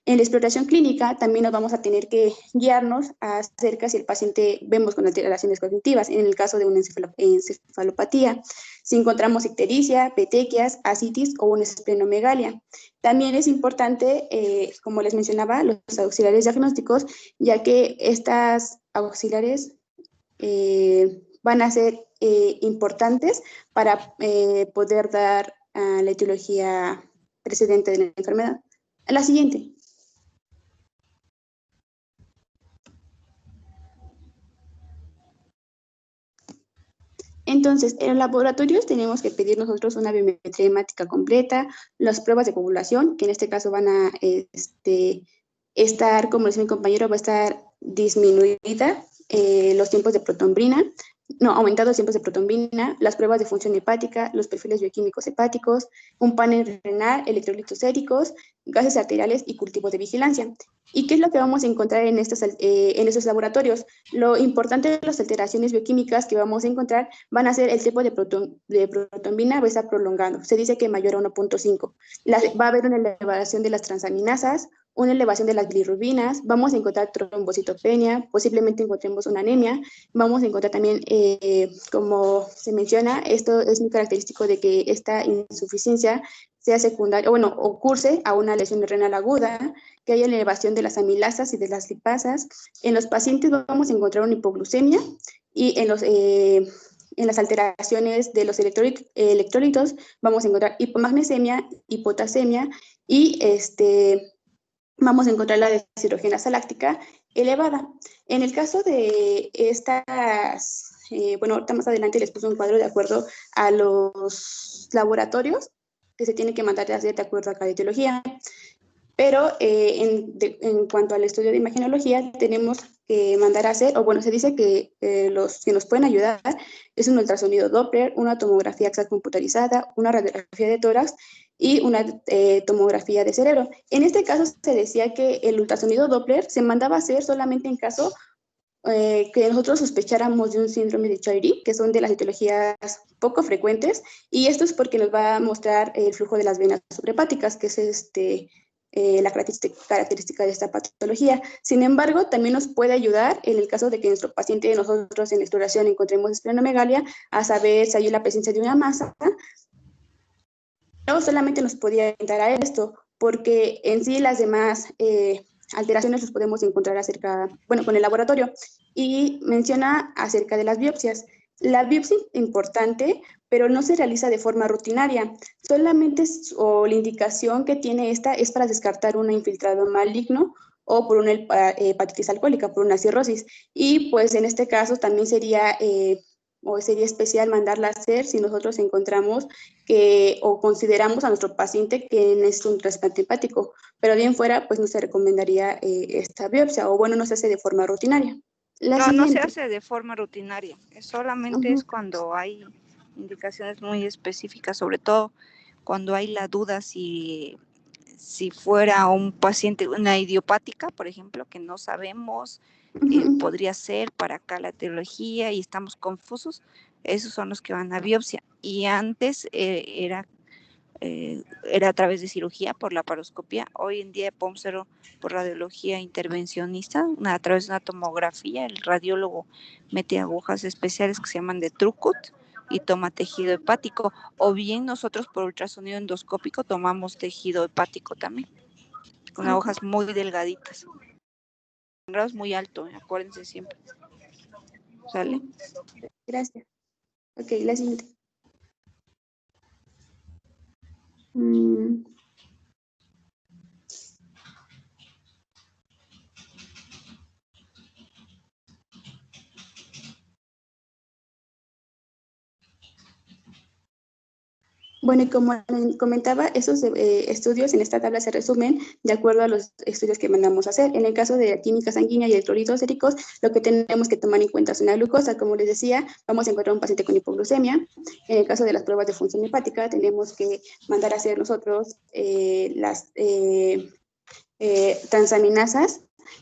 En la exploración clínica también nos vamos a tener que guiarnos acerca si el paciente vemos con alteraciones cognitivas, en el caso de una encefalopatía, si encontramos ictericia, petequias, ascitis o una esplenomegalia. También es importante, como les mencionaba, los auxiliares diagnósticos, ya que estas auxiliares van a ser importantes para poder dar la etiología precedente de la enfermedad. La siguiente. Entonces, en los laboratorios tenemos que pedir nosotros una biometría hemática completa, las pruebas de coagulación, que en este caso van a estar, como decía mi compañero, va a estar disminuida los tiempos de protombrina, aumentados los tiempos de protombina, las pruebas de función hepática, los perfiles bioquímicos hepáticos, un panel renal, electrolitos séricos, gases arteriales y cultivo de vigilancia. ¿Y qué es lo que vamos a encontrar en estos laboratorios? Lo importante de las alteraciones bioquímicas que vamos a encontrar van a ser el tiempo de protombina va a estar prolongado. Se dice que mayor a 1.5. Va a haber una elevación de las transaminasas, una elevación de las bilirrubinas, vamos a encontrar trombocitopenia, posiblemente encontremos una anemia, vamos a encontrar también, como se menciona, esto es muy característico de que esta insuficiencia sea secundaria, bueno, o curse a una lesión renal aguda, que haya elevación de las amilasas y de las lipasas. En los pacientes vamos a encontrar una hipoglucemia y en las alteraciones de los electrolitos vamos a encontrar hipomagnesemia, hipotasemia y vamos a encontrar la deshidrogenasa láctica elevada. En el caso de estas, bueno, ahorita más adelante les puse un cuadro de acuerdo a los laboratorios que se tienen que mandar a hacer de acuerdo a cada etiología. Pero en cuanto al estudio de imagenología, tenemos que mandar a hacer, o bueno, se dice que los que nos pueden ayudar es un ultrasonido Doppler, una tomografía axial computarizada, una radiografía de tórax y una tomografía de cerebro. En este caso se decía que el ultrasonido Doppler se mandaba a hacer solamente en caso que nosotros sospecháramos de un síndrome de Chiari, que son de las etiologías poco frecuentes, y esto es porque nos va a mostrar el flujo de las venas suprahepáticas, que es la característica de esta patología. Sin embargo, también nos puede ayudar en el caso de que nuestro paciente, nosotros en la exploración encontremos esplenomegalia, a saber si hay la presencia de una masa, pero solamente nos podía orientar a esto, porque en sí las demás alteraciones los podemos encontrar con el laboratorio. Y menciona acerca de las biopsias. La biopsia es importante, pero no se realiza de forma rutinaria. Solamente la indicación que tiene esta es para descartar un infiltrado maligno o por una hepatitis alcohólica, por una cirrosis. Y pues en este caso también sería especial mandarla a hacer si nosotros encontramos o consideramos a nuestro paciente que necesita un trasplante hepático, pero bien fuera, pues no se recomendaría esta biopsia, o bueno, no se hace de forma rutinaria. No se hace de forma rutinaria, solamente es cuando hay indicaciones muy específicas, sobre todo cuando hay la duda si fuera un paciente, una idiopática, por ejemplo, que no sabemos, podría ser para acá la etiología y estamos confusos, esos son los que van a biopsia. Y antes era a través de cirugía por la laparoscopia. Hoy en día podemos hacerlo por radiología intervencionista, a través de una tomografía. El radiólogo mete agujas especiales que se llaman de Trucut y toma tejido hepático, o bien nosotros por ultrasonido endoscópico tomamos tejido hepático también, con agujas muy delgaditas. En grados muy alto, acuérdense siempre. ¿Sale? Gracias. Ok, la siguiente. Bueno, y como comentaba, esos estudios en esta tabla se resumen de acuerdo a los estudios que mandamos a hacer. En el caso de la química sanguínea y electrolitos séricos, lo que tenemos que tomar en cuenta es una glucosa. Como les decía, vamos a encontrar un paciente con hipoglucemia. En el caso de las pruebas de función hepática, tenemos que mandar a hacer nosotros las transaminasas,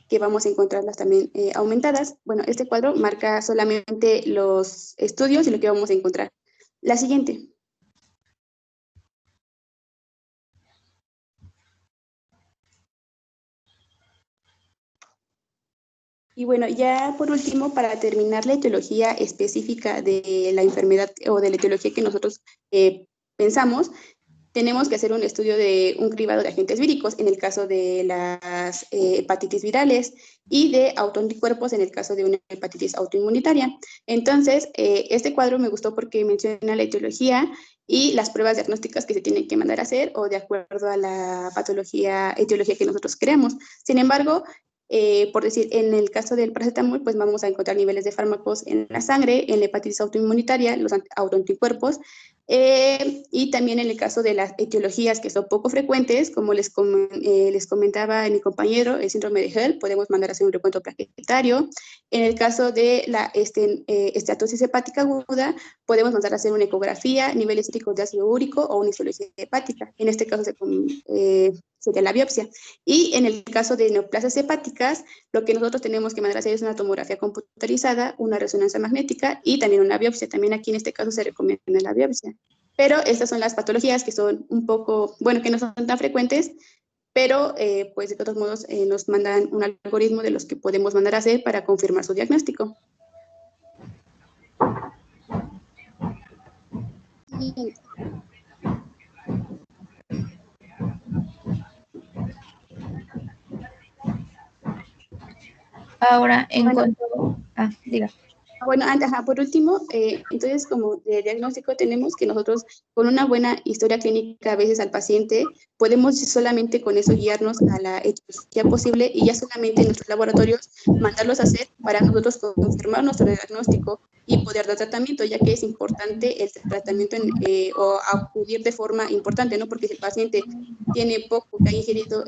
que vamos a encontrarlas también aumentadas. Bueno, este cuadro marca solamente los estudios y lo que vamos a encontrar. La siguiente. Y bueno, ya por último, para terminar la etiología específica de la enfermedad o de la etiología que nosotros pensamos, tenemos que hacer un estudio de un cribado de agentes víricos en el caso de las hepatitis virales y de autoanticuerpos en el caso de una hepatitis autoinmunitaria. Entonces, este cuadro me gustó porque menciona la etiología y las pruebas diagnósticas que se tienen que mandar a hacer o de acuerdo a la etiología que nosotros creemos. Sin embargo, por decir, en el caso del paracetamol, pues vamos a encontrar niveles de fármacos en la sangre, en la hepatitis autoinmunitaria, los autoanticuerpos, y también en el caso de las etiologías que son poco frecuentes, como les comentaba mi compañero, el síndrome de Hell, podemos mandar a hacer un recuento plaquetario. En el caso de la esteatosis hepática aguda, podemos mandar a hacer una ecografía, niveles críticos de ácido úrico o una histología hepática. En este caso sería la biopsia. Y en el caso de neoplasias hepáticas, lo que nosotros tenemos que mandar a hacer es una tomografía computarizada, una resonancia magnética y también una biopsia. También aquí en este caso se recomienda la biopsia. Pero estas son las patologías que son un poco, bueno, que no son tan frecuentes pero pues de todos modos nos mandan un algoritmo de los que podemos mandar a hacer para confirmar su diagnóstico. Ahora, en Bueno. cuanto... diga. Bueno, por último, entonces como de diagnóstico tenemos que nosotros con una buena historia clínica a veces al paciente podemos solamente con eso guiarnos a la etiología posible y ya solamente en nuestros laboratorios mandarlos a hacer para nosotros confirmar nuestro diagnóstico y poder dar tratamiento, ya que es importante el tratamiento o acudir de forma importante, ¿no? Porque si el paciente tiene poco que ha ingerido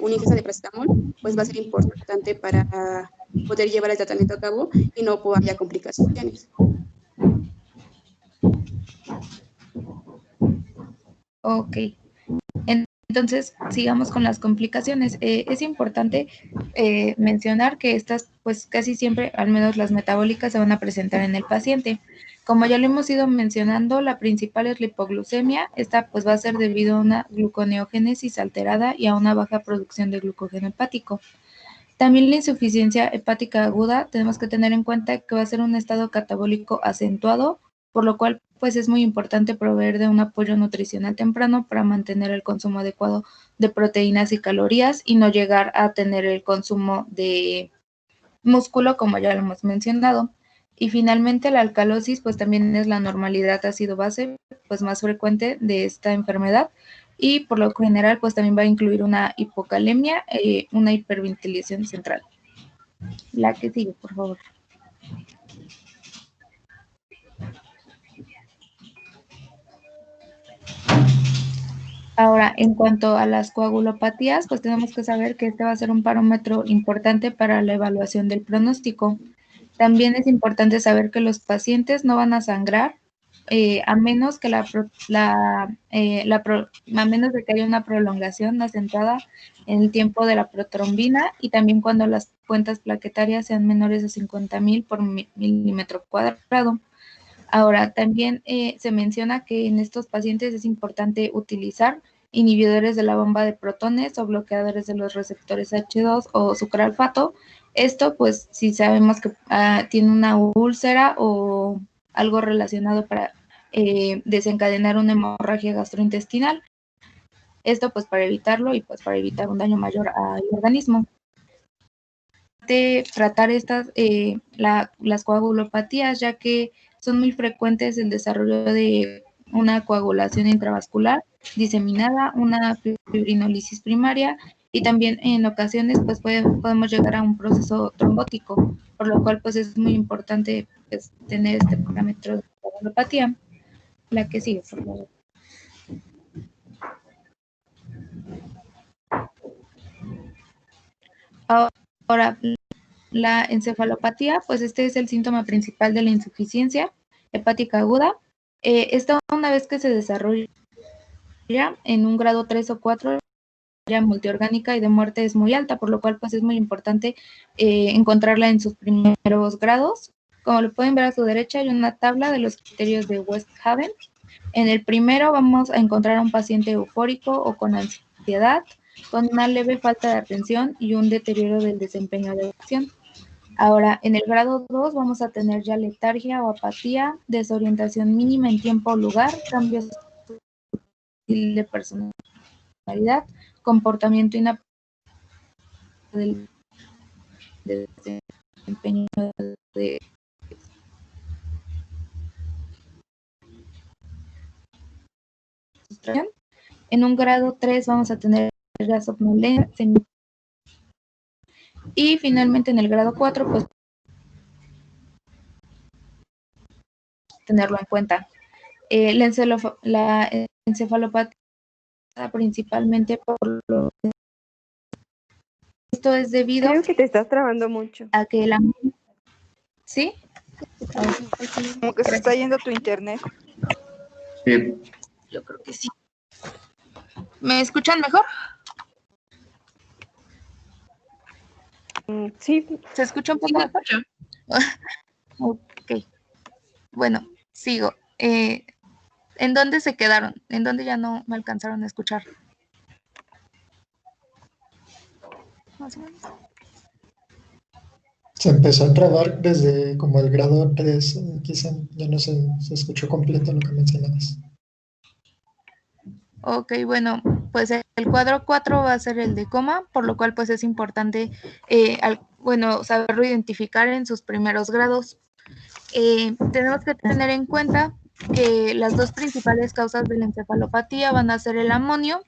una ingesta de paracetamol, pues va a ser importante para poder llevar el tratamiento a cabo y no haya complicaciones. Ok. Entonces, sigamos con las complicaciones. Es importante mencionar que estas, pues casi siempre, al menos las metabólicas, se van a presentar en el paciente. Como ya lo hemos ido mencionando, la principal es la hipoglucemia. Esta pues va a ser debido a una gluconeogénesis alterada y a una baja producción de glucógeno hepático. También la insuficiencia hepática aguda, tenemos que tener en cuenta que va a ser un estado catabólico acentuado, por lo cual pues es muy importante proveer de un apoyo nutricional temprano para mantener el consumo adecuado de proteínas y calorías y no llegar a tener el consumo de músculo, como ya lo hemos mencionado. Y finalmente la alcalosis pues también es la normalidad ácido-base pues más frecuente de esta enfermedad y por lo general pues también va a incluir una hipocalemia, una hiperventilación central. La que sigue, por favor. Ahora, en cuanto a las coagulopatías, pues tenemos que saber que este va a ser un parámetro importante para la evaluación del pronóstico. También es importante saber que los pacientes no van a sangrar a menos que a menos de que haya una prolongación acentuada en el tiempo de la protrombina y también cuando las cuentas plaquetarias sean menores de 50,000 por milímetro cuadrado. Ahora, también se menciona que en estos pacientes es importante utilizar inhibidores de la bomba de protones o bloqueadores de los receptores H2 o sucralfato. Esto, pues, si sabemos que tiene una úlcera o algo relacionado para desencadenar una hemorragia gastrointestinal. Esto, pues, para evitarlo y, pues, para evitar un daño mayor al organismo. De tratar las coagulopatías, ya que son muy frecuentes el desarrollo de una coagulación intravascular diseminada, una fibrinolisis primaria y también en ocasiones pues podemos llegar a un proceso trombótico, por lo cual pues es muy importante pues, tener este parámetro de coagulopatía. La que sigue, por favor. Ahora, la encefalopatía, pues este es el síntoma principal de la insuficiencia hepática aguda. Esta una vez que se desarrolla en un grado 3 o 4, la multiorgánica y de muerte es muy alta, por lo cual pues es muy importante encontrarla en sus primeros grados. Como lo pueden ver a su derecha hay una tabla de los criterios de Westhaven. En el primero vamos a encontrar a un paciente eufórico o con ansiedad, con una leve falta de atención y un deterioro del desempeño de acción. Ahora, en el grado 2 vamos a tener ya letargia o apatía, desorientación mínima en tiempo o lugar, cambios de personalidad, comportamiento inapropiado del desempeño de sustracción. En un grado 3 vamos a tener la somnolencia y finalmente en el grado 4 pues tenerlo en cuenta. La encefalopatía principalmente por lo que esto es debido Creo que te estás trabando mucho. a que la... ¿Sí? Como que se está yendo tu internet. Sí. Yo creo que sí. ¿Me escuchan mejor? Sí. ¿Se escucha un poco mejor? Ok. Bueno, sigo. ¿En dónde se quedaron? ¿En dónde ya no me alcanzaron a escuchar? más o menos. Se empezó a trabar desde como el grado 3, quizá ya no se escuchó completo lo que mencionabas. Ok, bueno, pues el cuadro 4 va a ser el de coma, por lo cual pues es importante, saberlo identificar en sus primeros grados. Tenemos que tener en cuenta que las dos principales causas de la encefalopatía van a ser el amonio,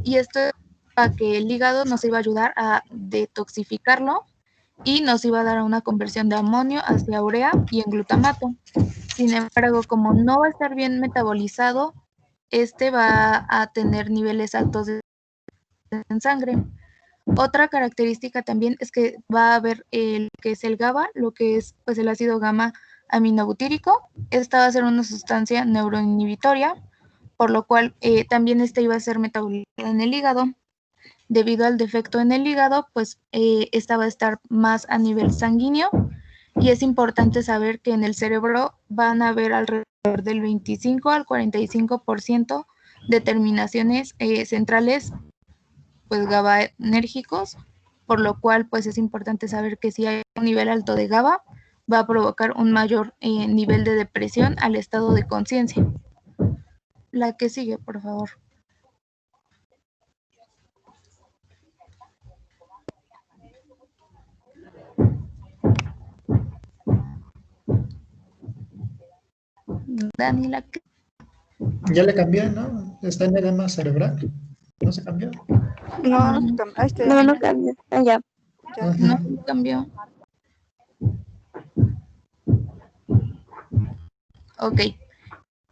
y esto es para que el hígado nos iba a ayudar a detoxificarlo y nos iba a dar una conversión de amonio hacia urea y en glutamato. Sin embargo, como no va a estar bien metabolizado, este va a tener niveles altos en sangre. Otra característica también es que va a haber el que es el GABA, lo que es pues el ácido gamma aminobutírico. Esta va a ser una sustancia neuroinhibitoria, por lo cual también este iba a ser metabolizado en el hígado. Debido al defecto en el hígado, pues esta va a estar más a nivel sanguíneo, y es importante saber que en el cerebro van a haber alrededor del 25 al 45% de terminaciones centrales pues GABAérgicos, por lo cual pues es importante saber que si hay un nivel alto de GABA va a provocar un mayor nivel de depresión al estado de conciencia. La que sigue, por favor. Dani, la que... Ya le cambié, ¿no? Está en edema cerebral. ¿No se cambió? No, no se cambia. Ahí está. No, no cambia. Ah, ya. Ya. Ajá. No cambió. Ok.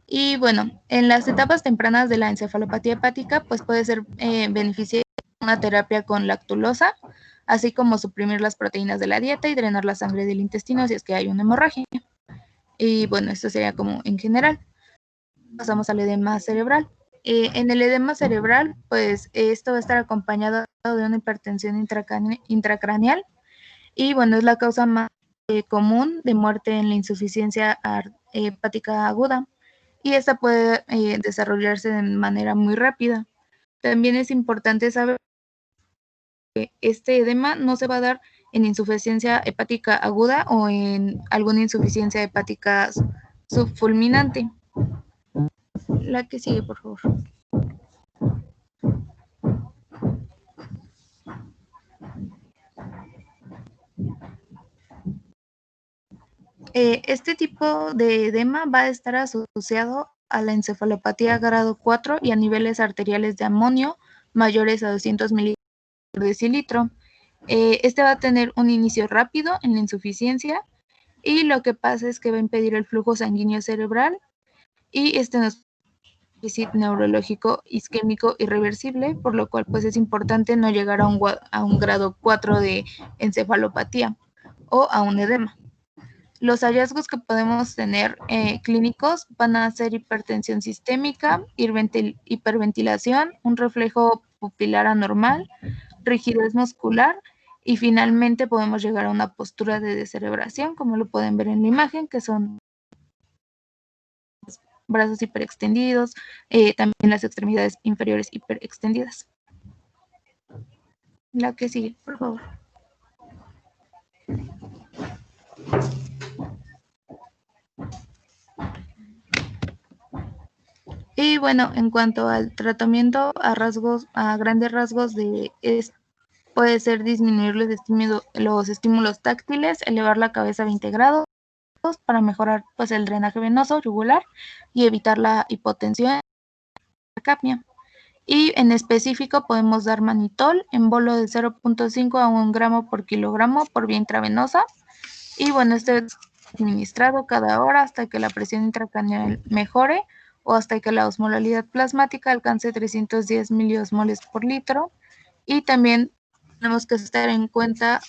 Y bueno, en las etapas tempranas de la encefalopatía hepática, pues puede ser beneficiosa una terapia con lactulosa, así como suprimir las proteínas de la dieta y drenar la sangre del intestino si es que hay una hemorragia. Y bueno, esto sería como en general. Pasamos al edema cerebral. En el edema cerebral, pues esto va a estar acompañado de una hipertensión intracraneal, y bueno, es la causa más común de muerte en la insuficiencia hepática aguda, y esta puede desarrollarse de manera muy rápida. También es importante saber que este edema no se va a dar en insuficiencia hepática aguda o en alguna insuficiencia hepática subfulminante. La que sigue, por favor. Este tipo de edema va a estar asociado a la encefalopatía grado 4 y a niveles arteriales de amonio mayores a 200 miligramos por decilitro. Este va a tener un inicio rápido en la insuficiencia, y lo que pasa es que va a impedir el flujo sanguíneo cerebral, y este no es un déficit neurológico isquémico irreversible, por lo cual pues es importante no llegar a un grado 4 de encefalopatía o a un edema. Los hallazgos que podemos tener clínicos van a ser hipertensión sistémica, hiperventilación, un reflejo pupilar anormal, rigidez muscular, y finalmente podemos llegar a una postura de descerebración, como lo pueden ver en la imagen, que son brazos hiperextendidos, también las extremidades inferiores hiperextendidas. La que sigue, por favor. Y bueno, en cuanto al tratamiento a grandes rasgos puede ser disminuir los estímulos táctiles, elevar la cabeza a 20 grados para mejorar pues el drenaje venoso yugular y evitar la hipotensión y la capnia. Y en específico podemos dar manitol en bolo de 0.5 a 1 gramo por kilogramo por vía intravenosa. Y bueno, este es administrado cada hora hasta que la presión intracraneal mejore o hasta que la osmolalidad plasmática alcance 310 miliosmoles por litro. Y también tenemos que tener en cuenta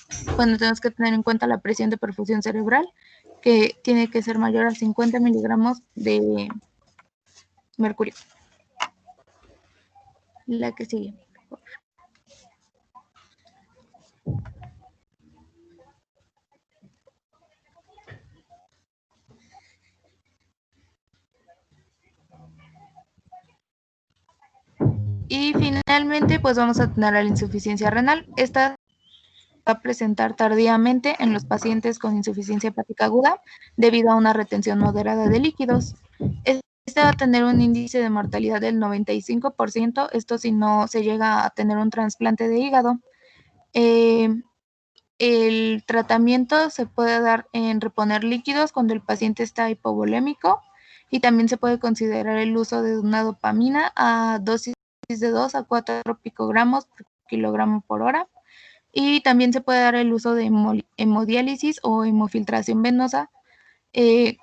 la presión de perfusión cerebral, que tiene que ser mayor a 50 miligramos de mercurio. La que sigue. Y finalmente, pues vamos a tener la insuficiencia renal. Esta va a presentar tardíamente en los pacientes con insuficiencia hepática aguda debido a una retención moderada de líquidos. Este va a tener un índice de mortalidad del 95%, esto si no se llega a tener un trasplante de hígado. El tratamiento se puede dar en reponer líquidos cuando el paciente está hipovolémico y también se puede considerar el uso de una dopamina a dosis de 2 a 4 picogramos por kilogramo por hora. Y también se puede dar el uso de hemodiálisis o hemofiltración venosa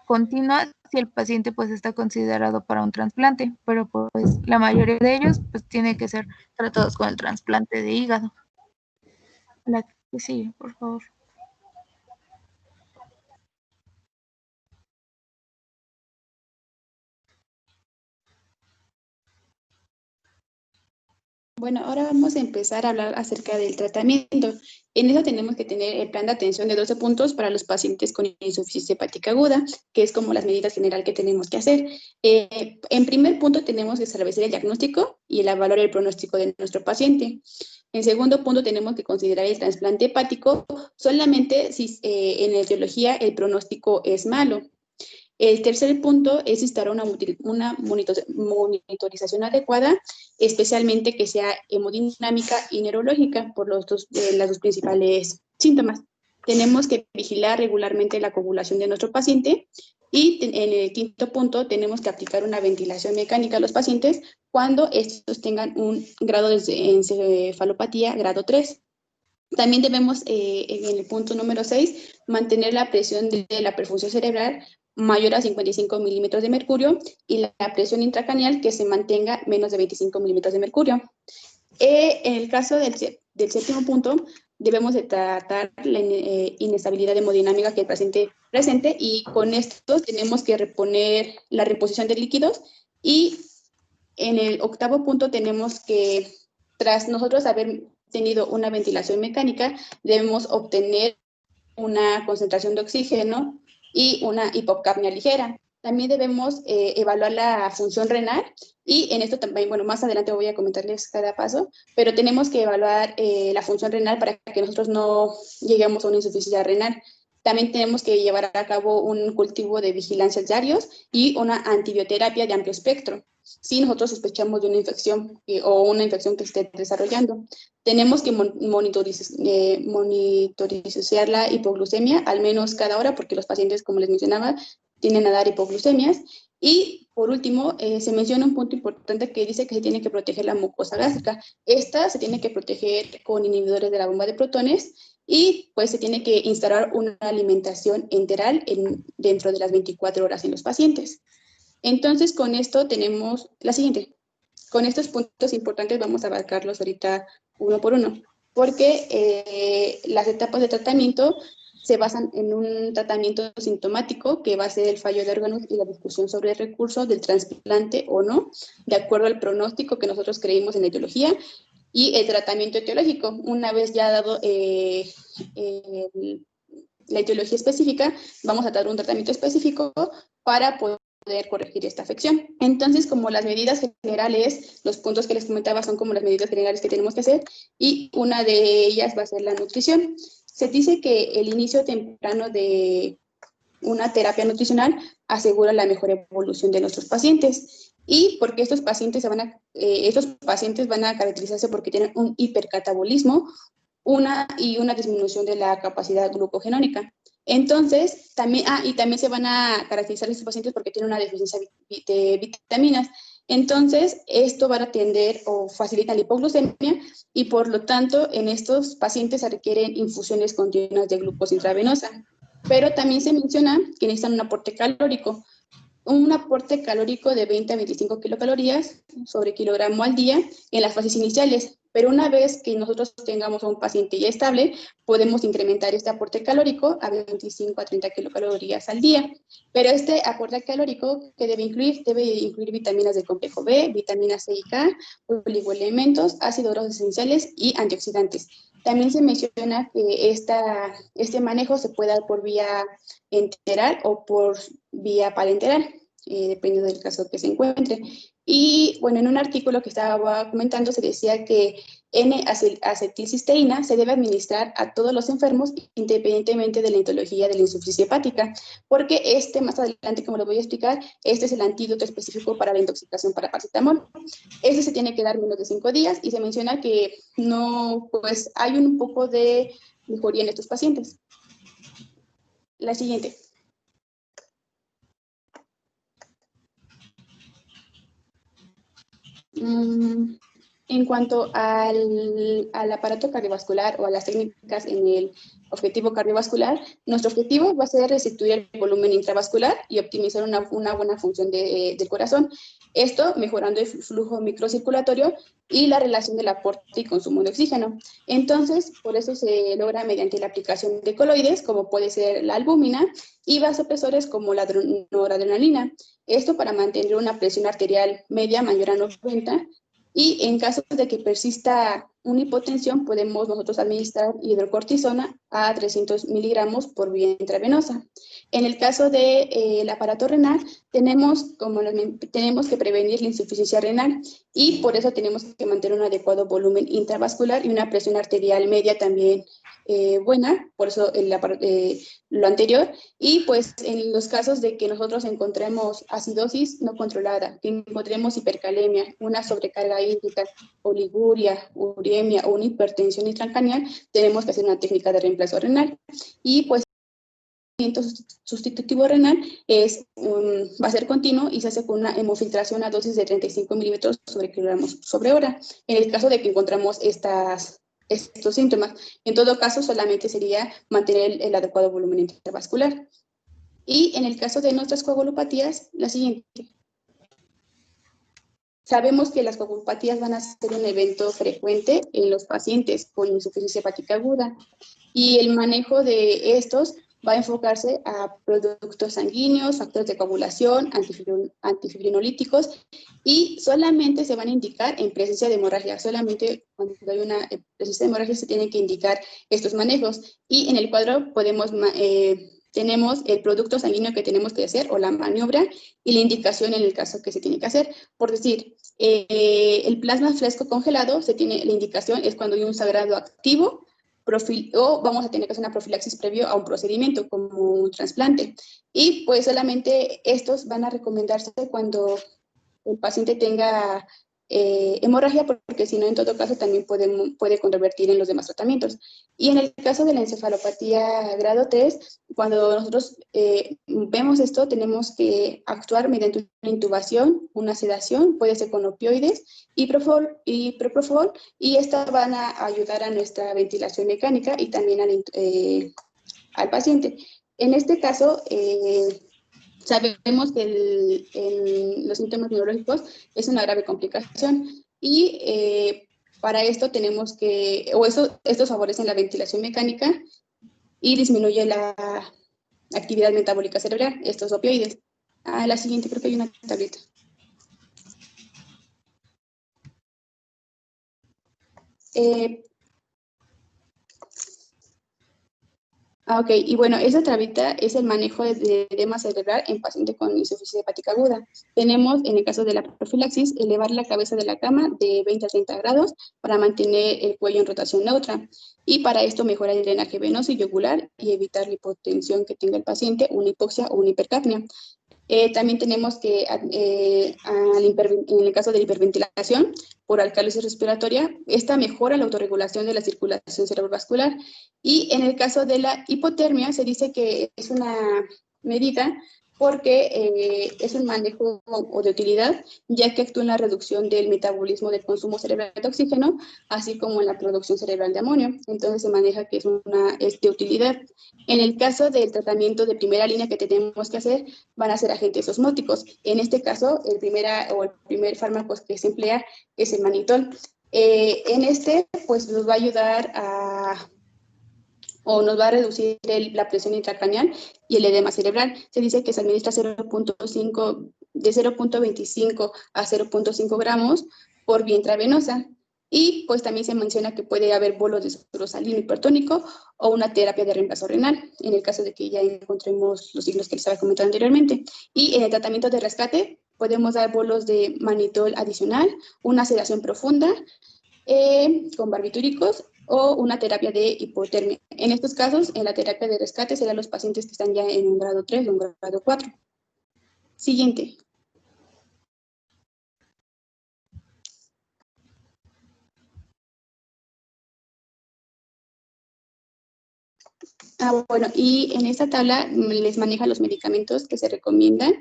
continua si el paciente pues está considerado para un trasplante, pero pues la mayoría de ellos pues tiene que ser tratados con el trasplante de hígado. La que sigue, por favor. Bueno, ahora vamos a empezar a hablar acerca del tratamiento. En eso tenemos que tener el plan de atención de 12 puntos para los pacientes con insuficiencia hepática aguda, que es como las medidas general que tenemos que hacer. En primer punto tenemos que establecer el diagnóstico y evaluar el pronóstico de nuestro paciente. En segundo punto tenemos que considerar el trasplante hepático solamente si en la etiología el pronóstico es malo. El tercer punto es instaurar una monitorización adecuada, especialmente que sea hemodinámica y neurológica por las dos principales síntomas. Tenemos que vigilar regularmente la coagulación de nuestro paciente y en el quinto punto tenemos que aplicar una ventilación mecánica a los pacientes cuando estos tengan un grado de encefalopatía grado 3. También debemos, en el punto número 6, mantener la presión de la perfusión cerebral mayor a 55 milímetros de mercurio y la presión intracraneal que se mantenga menos de 25 milímetros de mercurio. En el caso del séptimo punto, debemos de tratar la inestabilidad hemodinámica que el paciente presente y con esto tenemos que reponer la reposición de líquidos y en el octavo punto tenemos que, tras nosotros haber tenido una ventilación mecánica, debemos obtener una concentración de oxígeno y una hipocapnia ligera. También debemos evaluar la función renal y en esto también, bueno, más adelante voy a comentarles cada paso, pero tenemos que evaluar la función renal para que nosotros no lleguemos a una insuficiencia renal. También tenemos que llevar a cabo un cultivo de vigilancia diarios y una antibioterapia de amplio espectro. Si nosotros sospechamos de una infección o una infección que esté desarrollando, tenemos que monitorizar la hipoglucemia al menos cada hora porque los pacientes, como les mencionaba, tienden a dar hipoglucemias. Y por último, se menciona un punto importante que dice que se tiene que proteger la mucosa gástrica. Esta se tiene que proteger con inhibidores de la bomba de protones y pues se tiene que instaurar una alimentación enteral dentro de las 24 horas en los pacientes. Entonces, con esto tenemos la siguiente. Con estos puntos importantes vamos a abarcarlos ahorita uno por uno, porque las etapas de tratamiento se basan en un tratamiento sintomático que va a ser el fallo de órganos y la discusión sobre el recurso del trasplante o no, de acuerdo al pronóstico que nosotros creímos en la etiología, y el tratamiento etiológico. Una vez ya dado la etiología específica, vamos a dar un tratamiento específico para poder corregir esta afección. Entonces, como las medidas generales, los puntos que les comentaba son como las medidas generales que tenemos que hacer y una de ellas va a ser la nutrición. Se dice que el inicio temprano de una terapia nutricional asegura la mejor evolución de nuestros pacientes y porque estos pacientes van a caracterizarse porque tienen un hipercatabolismo una disminución de la capacidad glucogenónica. Entonces, también se van a caracterizar estos pacientes porque tienen una deficiencia de vitaminas. Entonces, esto va a atender o facilita la hipoglucemia y por lo tanto, en estos pacientes se requieren infusiones continuas de glucosa intravenosa. Pero también se menciona que necesitan un aporte calórico. Un aporte calórico de 20 a 25 kilocalorías sobre kilogramo al día en las fases iniciales. Pero una vez que nosotros tengamos a un paciente ya estable, podemos incrementar este aporte calórico a 25 a 30 kilocalorías al día. Pero este aporte calórico que debe incluir vitaminas del complejo B, vitaminas C y K, oligoelementos, ácidos grasos esenciales y antioxidantes. También se menciona que este manejo se puede dar por vía enteral o por vía parenteral. dependiendo del caso que se encuentre. Y bueno, en un artículo que estaba comentando se decía que N-acetilcisteína se debe administrar a todos los enfermos independientemente de la etiología de la insuficiencia hepática, porque más adelante, como lo voy a explicar, este es el antídoto específico para la intoxicación para paracetamol. Este se tiene que dar menos de 5 días y se menciona que no, pues hay un poco de mejoría en estos pacientes. La siguiente. En cuanto al aparato cardiovascular o a las técnicas en el objetivo cardiovascular, nuestro objetivo va a ser restituir el volumen intravascular y optimizar una buena función del corazón. Esto mejorando el flujo microcirculatorio y la relación del aporte y consumo de oxígeno. Entonces, por eso se logra mediante la aplicación de coloides, como puede ser la albúmina, y vasopresores como la noradrenalina. Esto para mantener una presión arterial media mayor a 90, y en caso de que persista una hipotensión, podemos nosotros administrar hidrocortisona a 300 miligramos por vía intravenosa. En el caso del aparato renal, tenemos que prevenir la insuficiencia renal y por eso tenemos que mantener un adecuado volumen intravascular y una presión arterial media también buena, por eso lo anterior. Y pues en los casos de que nosotros encontremos acidosis no controlada, que encontremos hipercalemia, una sobrecarga hídrica, oliguria, uremia o una hipertensión intracraneal, tenemos que hacer una técnica de reemplazo renal. Y pues el sustitutivo renal va a ser continuo y se hace con una hemofiltración a dosis de 35 mililitros sobre kilogramos sobre hora. En el caso de que encontramos estos síntomas, en todo caso solamente sería mantener el adecuado volumen intravascular. Y en el caso de nuestras coagulopatías, la siguiente. Sabemos que las coagulopatías van a ser un evento frecuente en los pacientes con insuficiencia hepática aguda y el manejo de estos va a enfocarse a productos sanguíneos, factores de coagulación, antifibrinolíticos y solamente se van a indicar en presencia de hemorragia. Solamente cuando hay una presencia de hemorragia se tienen que indicar estos manejos. Y en el cuadro tenemos el producto sanguíneo que tenemos que hacer o la maniobra y la indicación en el caso que se tiene que hacer. Por decir, el plasma fresco congelado, la indicación es cuando hay un sangrado activo, o vamos a tener que hacer una profilaxis previo a un procedimiento como un trasplante. Y pues solamente estos van a recomendarse cuando el paciente tenga hemorragia, porque si no, en todo caso también puede controvertir en los demás tratamientos. Y en el caso de la encefalopatía grado 3, cuando nosotros vemos esto, tenemos que actuar mediante una intubación, una sedación, puede ser con opioides y propofol, y estas van a ayudar a nuestra ventilación mecánica y también al paciente. En este caso, sabemos que los síntomas neurológicos es una grave complicación y para esto tenemos estos favorecen la ventilación mecánica y disminuye la actividad metabólica cerebral, estos opioides. La siguiente, creo que hay una tablita. Ok, y bueno, esa tablita es el manejo de edema cerebral en paciente con insuficiencia hepática aguda. Tenemos, en el caso de la profilaxis, elevar la cabeza de la cama de 20 a 30 grados para mantener el cuello en rotación neutra. Y para esto mejorar el drenaje venoso y yugular y evitar la hipotensión que tenga el paciente, una hipoxia o una hipercapnia. También tenemos que, en el caso de la hiperventilación por alcalosis respiratoria, esta mejora la autorregulación de la circulación cerebrovascular. Y en el caso de la hipotermia, se dice que es una medida porque es un manejo o de utilidad, ya que actúa en la reducción del metabolismo del consumo cerebral de oxígeno, así como en la producción cerebral de amonio. Entonces se maneja que es de utilidad. En el caso del tratamiento de primera línea que tenemos que hacer, van a ser agentes osmóticos. En este caso, el primer fármaco que se emplea es el manitol. En pues nos va a ayudar nos va a reducir la presión intracraneal y el edema cerebral. Se dice que se administra de 0.25 a 0.5 gramos por vía intravenosa. Y pues también se menciona que puede haber bolos de suero salino hipertónico o una terapia de reemplazo renal, en el caso de que ya encontremos los signos que les había comentado anteriormente. Y en el tratamiento de rescate podemos dar bolos de manitol adicional, una sedación profunda con barbitúricos o una terapia de hipotermia. En estos casos, en la terapia de rescate serán los pacientes que están ya en un grado 3 o un grado 4. Siguiente. Bueno, y en esta tabla les maneja los medicamentos que se recomiendan,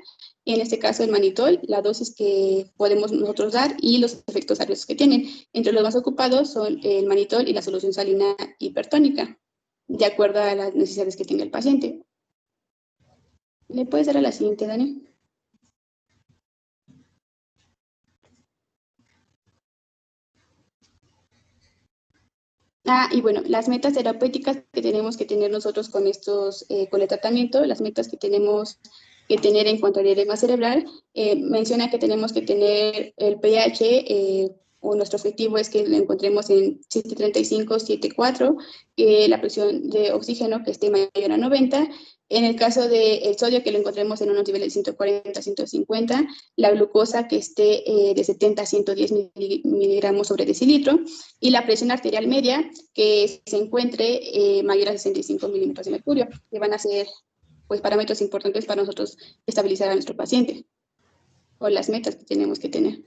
en este caso el manitol, la dosis que podemos nosotros dar y los efectos adversos que tienen. Entre los más ocupados son el manitol y la solución salina hipertónica, de acuerdo a las necesidades que tiene el paciente. ¿Le puedes dar a la siguiente, Dani? Y bueno, las metas terapéuticas que tenemos que tener nosotros con con el tratamiento, las metas que tenemos que tener en cuanto al edema cerebral, menciona que tenemos que tener el pH, o nuestro objetivo es que lo encontremos en 7.35, 7.4, la presión de oxígeno que esté mayor a 90, en el caso del sodio que lo encontremos en unos niveles de 140, 150, la glucosa que esté de 70 a 110 miligramos sobre decilitro, y la presión arterial media que se encuentre mayor a 65 milímetros de mercurio, que van a ser pues parámetros importantes para nosotros estabilizar a nuestro paciente, o las metas que tenemos que tener.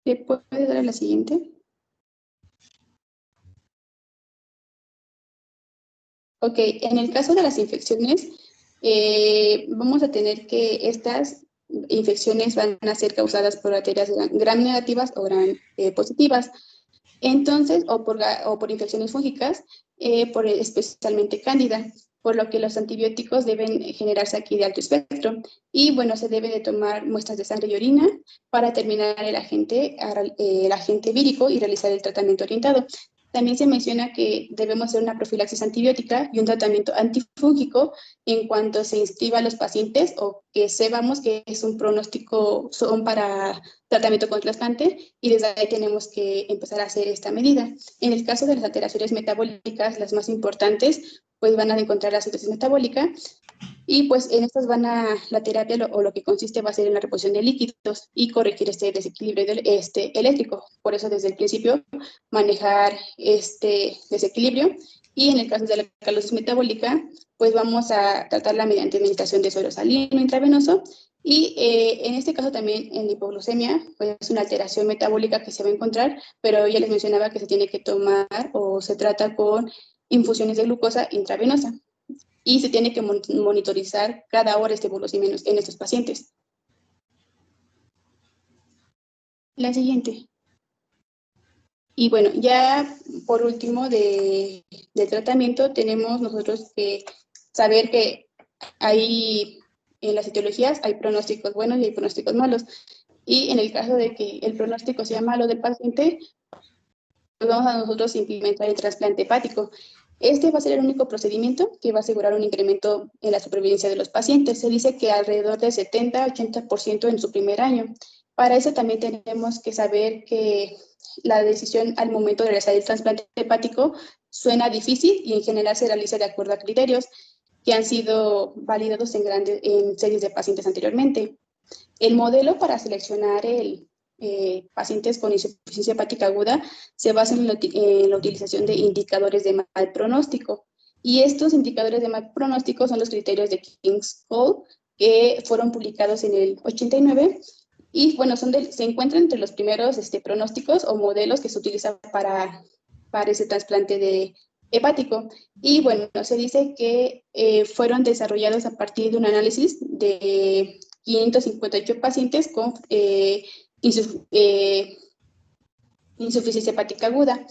¿Le puede dar a la siguiente? Ok, en el caso de las infecciones, vamos a tener que estas infecciones van a ser causadas por bacterias gram negativas o gram positivas. Entonces, o por infecciones fúngicas, especialmente cándida, por lo que los antibióticos deben generarse aquí de alto espectro. Y bueno, se debe de tomar muestras de sangre y orina para determinar el agente vírico y realizar el tratamiento orientado. También se menciona que debemos hacer una profilaxis antibiótica y un tratamiento antifúngico en cuanto se inscriba a los pacientes o que sepamos que es un pronóstico, son para tratamiento con trasplante, y desde ahí tenemos que empezar a hacer esta medida. En el caso de las alteraciones metabólicas, las más importantes, pues van a encontrar la citosis metabólica, y pues en estas la terapia lo que consiste va a ser en la reposición de líquidos y corregir este desequilibrio eléctrico. Por eso desde el principio manejar este desequilibrio, y en el caso de la alcalosis metabólica, pues vamos a tratarla mediante administración de suero salino intravenoso. Y en este caso también en la hipoglucemia, pues es una alteración metabólica que se va a encontrar, pero ya les mencionaba que se tiene que tomar o se trata con infusiones de glucosa intravenosa. Y se tiene que monitorizar cada hora este glucemia en estos pacientes. La siguiente. Y bueno, ya por último del tratamiento, tenemos nosotros que saber que en las etiologías hay pronósticos buenos y hay pronósticos malos. Y en el caso de que el pronóstico sea malo del paciente, pues vamos a nosotros implementar el trasplante hepático. Este va a ser el único procedimiento que va a asegurar un incremento en la supervivencia de los pacientes. Se dice que alrededor del 70-80% en su primer año. Para eso también tenemos que saber que la decisión al momento de realizar el trasplante hepático suena difícil y en general se realiza de acuerdo a criterios que han sido validados en series de pacientes anteriormente. El modelo para seleccionar pacientes con insuficiencia hepática aguda se basa en la utilización de indicadores de mal pronóstico. Y estos indicadores de mal pronóstico son los criterios de King's Code, que fueron publicados en el 89. Y bueno, se encuentran entre los primeros pronósticos o modelos que se utilizan para ese trasplante hepático. Y bueno, se dice que fueron desarrollados a partir de un análisis de 558 pacientes con insuficiencia hepática aguda.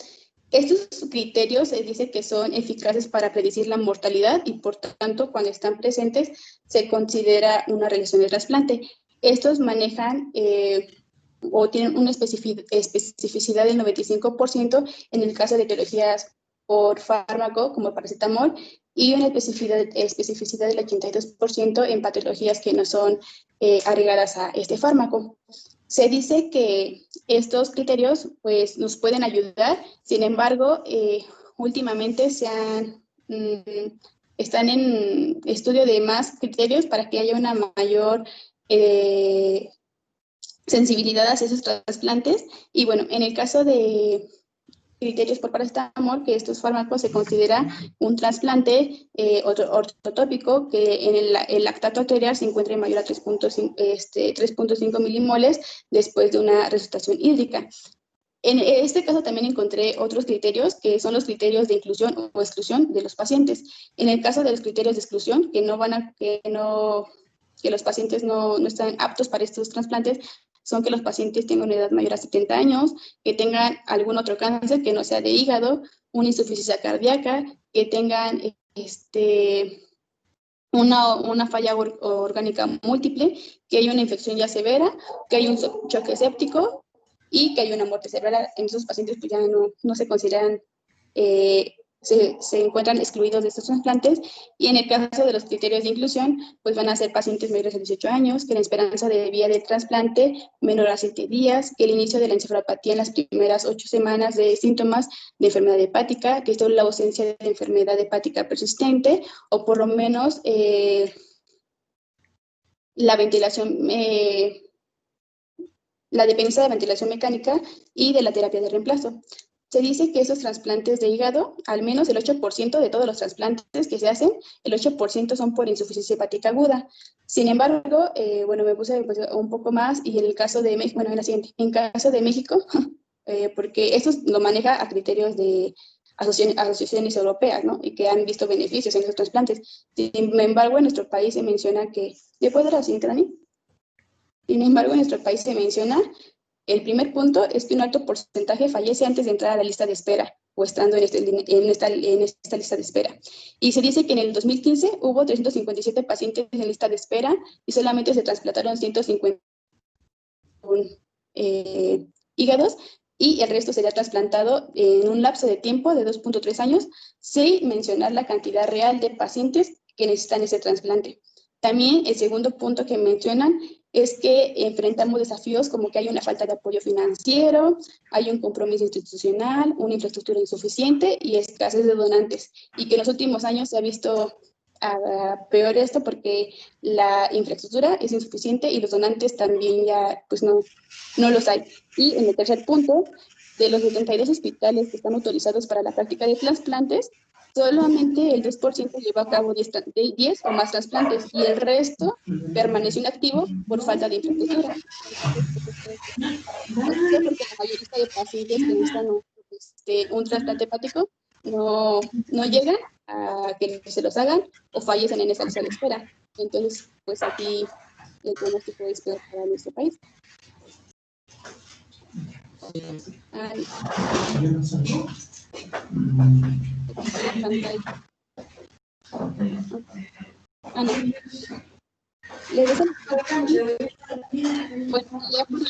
Estos criterios se dice que son eficaces para predecir la mortalidad y por tanto cuando están presentes se considera una realización de trasplante. Estos manejan o tienen una especificidad del 95% en el caso de etiologías por fármaco como paracetamol, y una especificidad del 82% en patologías que no son agregadas a este fármaco. Se dice que estos criterios pues, nos pueden ayudar, sin embargo, últimamente están en estudio de más criterios para que haya una mayor sensibilidad hacia esos trasplantes. Y bueno, en el caso de criterios por paracetamol, que estos fármacos se considera un trasplante ortotópico, que en el lactato arterial se encuentra mayor a 3.5 milimoles después de una resucitación hídrica. En este caso también encontré otros criterios, que son los criterios de inclusión o exclusión de los pacientes. En el caso de los criterios de exclusión, que los pacientes no están aptos para estos trasplantes, son que los pacientes tengan una edad mayor a 70 años, que tengan algún otro cáncer que no sea de hígado, una insuficiencia cardíaca, que tengan una falla orgánica múltiple, que haya una infección ya severa, que haya un choque séptico y que haya una muerte cerebral. En esos pacientes pues ya no se consideran, se encuentran excluidos de estos trasplantes. Y en el caso de los criterios de inclusión, pues van a ser pacientes mayores de 18 años, que la esperanza de vida de trasplante menor a 7 días, que el inicio de la encefalopatía en las primeras 8 semanas de síntomas de enfermedad hepática, que esto es la ausencia de enfermedad hepática persistente, o por lo menos la dependencia de ventilación mecánica y de la terapia de reemplazo. Se dice que esos trasplantes de hígado, al menos el 8% de todos los trasplantes que se hacen, el 8% son por insuficiencia hepática aguda. Sin embargo, bueno, me puse un poco más, y en el caso de México, bueno, en la siguiente, en caso de México, porque esto lo maneja a criterios de asociaciones europeas, ¿no? Y que han visto beneficios en esos trasplantes. Sin embargo, en nuestro país se menciona que, ¿ya puedo dar la siguiente, Dani? Sin embargo, en nuestro país se menciona, el primer punto es que un alto porcentaje fallece antes de entrar a la lista de espera o estando en esta lista de espera. Y se dice que en el 2015 hubo 357 pacientes en lista de espera y solamente se trasplantaron 151 hígados, y el resto sería trasplantado en un lapso de tiempo de 2.3 años, sin mencionar la cantidad real de pacientes que necesitan ese trasplante. También el segundo punto que mencionan es que enfrentamos desafíos como que hay una falta de apoyo financiero, hay un compromiso institucional, una infraestructura insuficiente y escasez de donantes. Y que en los últimos años se ha visto peor esto porque la infraestructura es insuficiente y los donantes también ya pues no los hay. Y en el tercer punto, de los 72 hospitales que están autorizados para la práctica de trasplantes, solamente el 2% lleva a cabo 10 o más trasplantes y el resto permanece inactivo por falta de infraestructura. Porque la mayoría de pacientes que necesitan un trasplante hepático no llegan a que se los hagan o fallecen en esa lista de espera. Entonces, pues aquí el pronóstico es peor para nuestro país. No. Le dejo bueno, ya por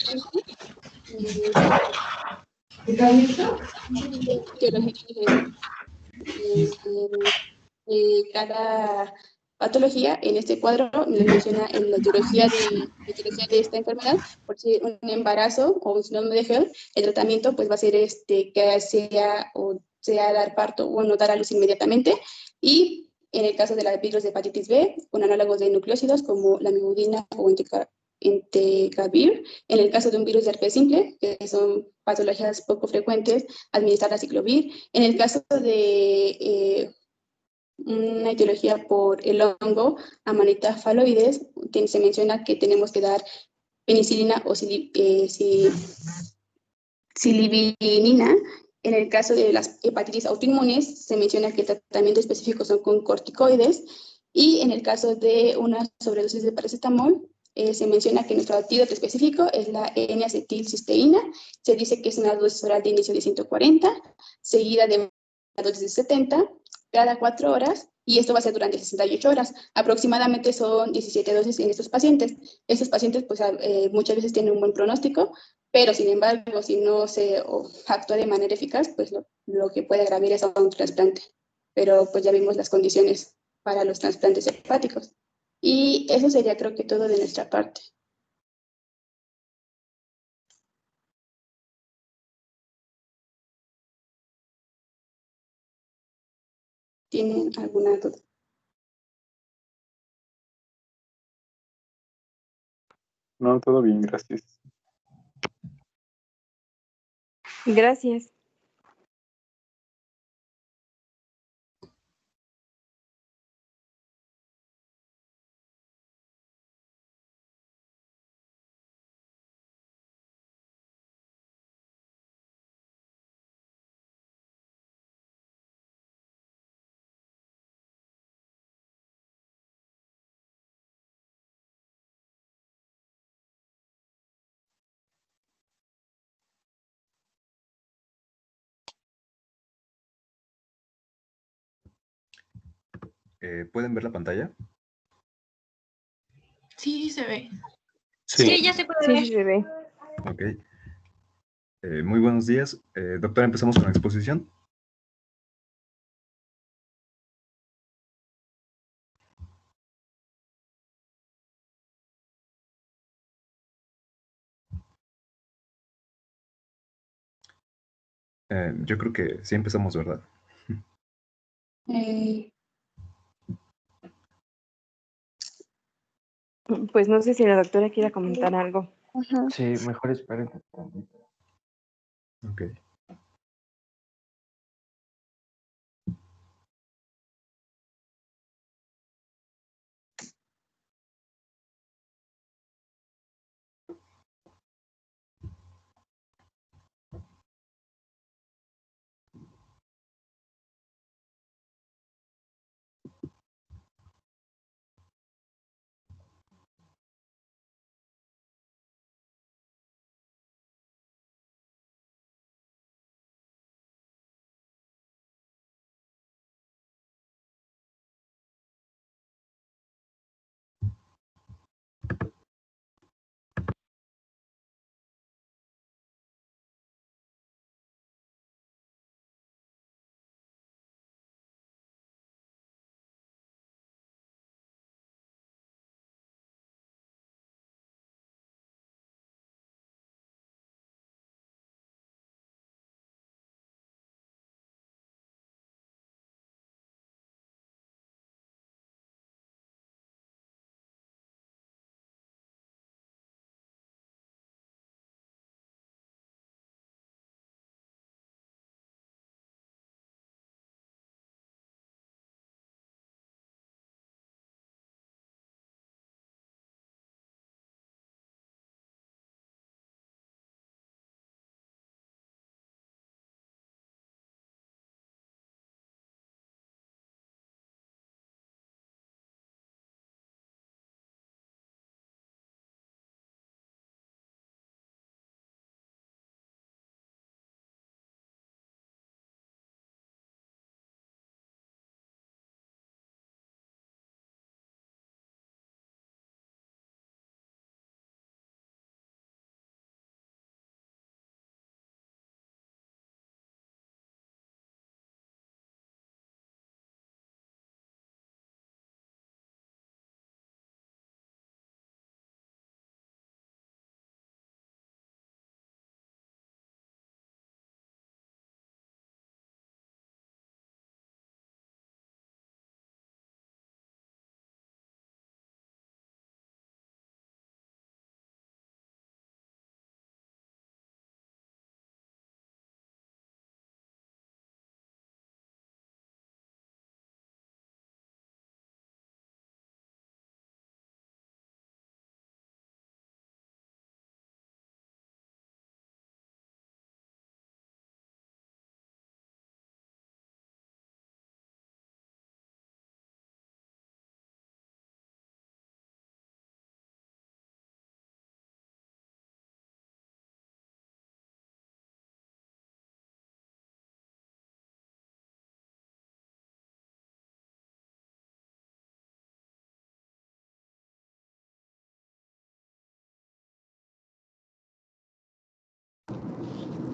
cada patología en este cuadro me menciona en la etiología de esta enfermedad. Por si un embarazo o un síndrome de Hell, el tratamiento pues va a ser que sea dar parto o no dar a luz inmediatamente. Y en el caso de la virus de hepatitis B, con análogos de nucleósidos como la lamivudina o entecavir. En el caso de un virus de herpes simple, que son patologías poco frecuentes, administrar aciclovir. En el caso de una etiología por el hongo Amanita phalloides, se menciona que tenemos que dar penicilina o silibinina. En el caso de las hepatitis autoinmunes, se menciona que el tratamiento específico son con corticoides. Y en el caso de una sobredosis de paracetamol, se menciona que nuestro antídoto específico es la N-acetilcisteína. Se dice que es una dosis oral de inicio de 140, seguida de una dosis de 70, cada 4 horas, y esto va a ser durante 68 horas. Aproximadamente son 17 dosis en estos pacientes. Estos pacientes pues muchas veces tienen un buen pronóstico, pero sin embargo, si no se actúa de manera eficaz, pues lo que puede agravar es un trasplante. pero pues ya vimos las condiciones para los trasplantes hepáticos. Y eso sería creo que todo de nuestra parte. ¿Tienen alguna duda? No, todo bien, gracias. Gracias. ¿Pueden ver la pantalla? Sí, se ve. Sí. Sí, ya se puede Sí, ver. sí se ve. Ok. Muy buenos días. Doctora, empezamos con la exposición. Yo creo que sí empezamos, ¿verdad? Pues no sé si la doctora quiera comentar algo. Ajá. Sí, mejor esperen. Ok.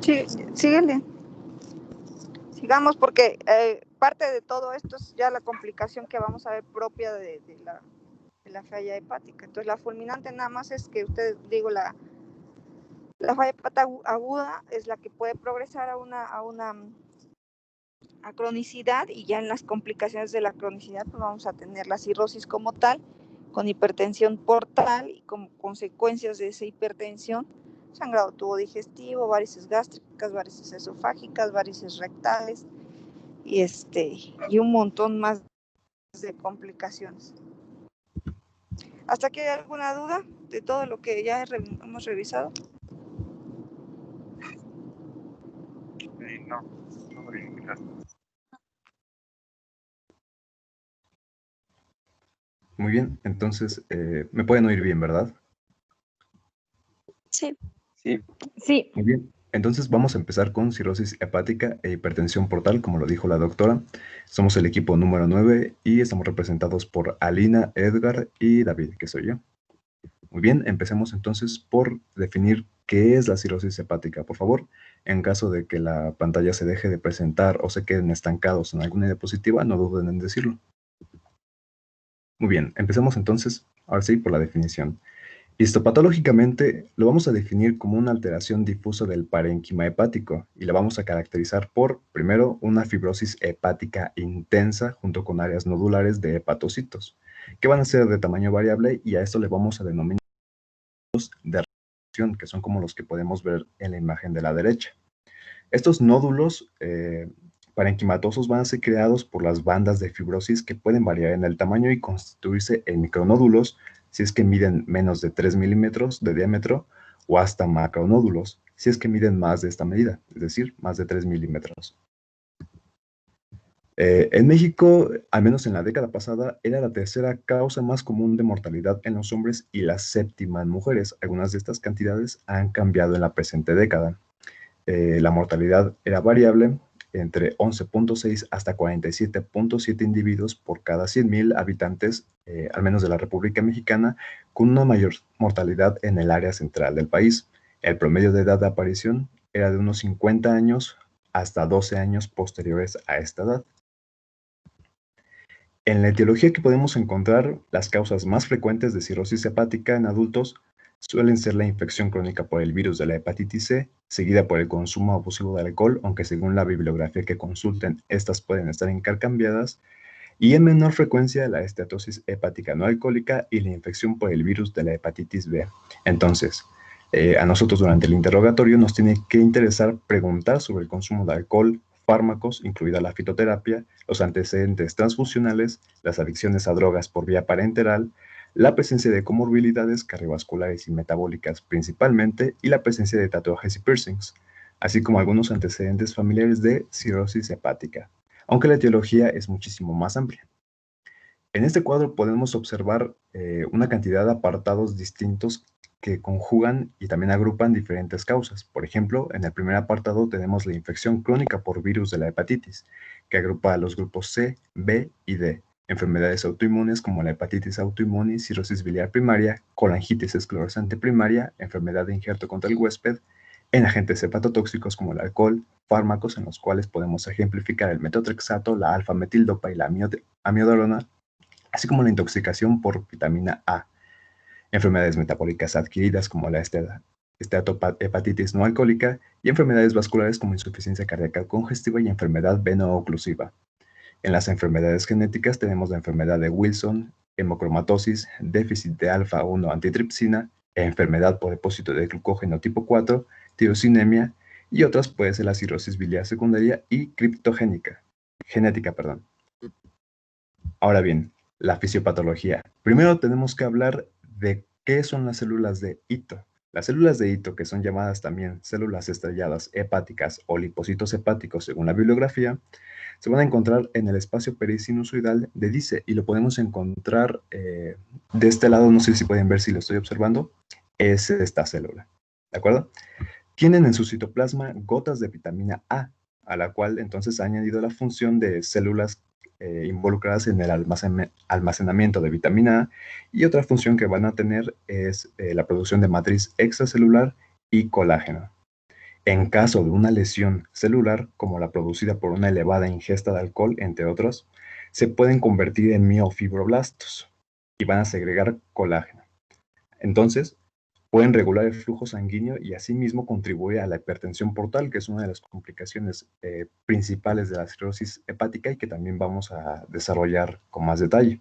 Sí, síguele. Sigamos porque parte de todo esto es ya la complicación que vamos a ver propia de la falla hepática. Entonces la fulminante nada más es que ustedes, digo, la falla hepática aguda es la que puede progresar a una cronicidad, y ya en las complicaciones de la cronicidad pues vamos a tener la cirrosis como tal, con hipertensión portal y como consecuencias de esa hipertensión, sangrado tubo digestivo, varices gástricas, varices esofágicas, varices rectales y un montón más de complicaciones. ¿Hasta aquí hay alguna duda de todo lo que ya hemos revisado? No, todo bien, gracias. Muy bien, entonces me pueden oír bien, ¿verdad? Sí. Sí, Sí, Muy bien, entonces vamos a empezar con cirrosis hepática e hipertensión portal, como lo dijo la doctora. Somos el equipo número 9 y estamos representados por Alina, Edgar y David, que soy yo. Muy bien, empecemos entonces por definir qué es la cirrosis hepática, por favor. En caso de que la pantalla se deje de presentar o se queden estancados en alguna diapositiva, no duden en decirlo. Muy bien, empecemos entonces, ahora sí, por la definición. Histopatológicamente lo vamos a definir como una alteración difusa del parénquima hepático y la vamos a caracterizar por, primero, una fibrosis hepática intensa junto con áreas nodulares de hepatocitos, que van a ser de tamaño variable, y a esto le vamos a denominar de reacción, que son como los que podemos ver en la imagen de la derecha. Estos nódulos parenquimatosos van a ser creados por las bandas de fibrosis que pueden variar en el tamaño y constituirse en micronódulos si es que miden menos de 3 milímetros de diámetro, o hasta macronódulos si es que miden más de esta medida, es decir, más de 3 milímetros. En México, al menos en la década pasada, era la tercera causa más común de mortalidad en los hombres y la séptima en mujeres. Algunas de estas cantidades han cambiado en la presente década. La mortalidad era variable entre 11.6 hasta 47.7 individuos por cada 100.000 habitantes, al menos de la República Mexicana, con una mayor mortalidad en el área central del país. El promedio de edad de aparición era de unos 50 años hasta 12 años posteriores a esta edad. En la etiología que podemos encontrar, las causas más frecuentes de cirrosis hepática en adultos suelen ser la infección crónica por el virus de la hepatitis C, seguida por el consumo abusivo de alcohol, aunque según la bibliografía que consulten, estas pueden estar intercambiadas, y en menor frecuencia la esteatosis hepática no alcohólica y la infección por el virus de la hepatitis B. Entonces, a nosotros durante el interrogatorio nos tiene que interesar preguntar sobre el consumo de alcohol, fármacos, incluida la fitoterapia, los antecedentes transfusionales, las adicciones a drogas por vía parenteral, la presencia de comorbilidades cardiovasculares y metabólicas principalmente, y la presencia de tatuajes y piercings, así como algunos antecedentes familiares de cirrosis hepática, aunque la etiología es muchísimo más amplia. En este cuadro podemos observar una cantidad de apartados distintos que conjugan y también agrupan diferentes causas. Por ejemplo, en el primer apartado tenemos la infección crónica por virus de la hepatitis, que agrupa a los grupos C, B y D, enfermedades autoinmunes como la hepatitis autoinmune, cirrosis biliar primaria, colangitis esclerosante primaria, enfermedad de injerto contra el huésped, en agentes hepatotóxicos como el alcohol, fármacos en los cuales podemos ejemplificar el metotrexato, la alfa-metildopa y la amiodarona, así como la intoxicación por vitamina A, enfermedades metabólicas adquiridas como la esteatohepatitis no alcohólica, y enfermedades vasculares como insuficiencia cardíaca congestiva y enfermedad veno-oclusiva. En las enfermedades genéticas tenemos la enfermedad de Wilson, hemocromatosis, déficit de alfa-1 antitripsina, enfermedad por depósito de glucógeno tipo 4, tirosinemia, y otras puede ser la cirrosis biliar secundaria y genética. Ahora bien, la fisiopatología. Primero tenemos que hablar de qué son las células de Hito. Las células de Hito, que son llamadas también células estrelladas hepáticas o lipocitos hepáticos según la bibliografía, se van a encontrar en el espacio perisinusoidal de Dice, y lo podemos encontrar de este lado. No sé si pueden ver, si lo estoy observando, es esta célula, ¿de acuerdo? Tienen en su citoplasma gotas de vitamina A, a la cual entonces ha añadido la función de células involucradas en el almacenamiento de vitamina A, y otra función que van a tener es la producción de matriz extracelular y colágeno. En caso de una lesión celular, como la producida por una elevada ingesta de alcohol, entre otros, se pueden convertir en miofibroblastos y van a segregar colágeno. Entonces, pueden regular el flujo sanguíneo y asimismo contribuir a la hipertensión portal, que es una de las complicaciones principales de la cirrosis hepática y que también vamos a desarrollar con más detalle.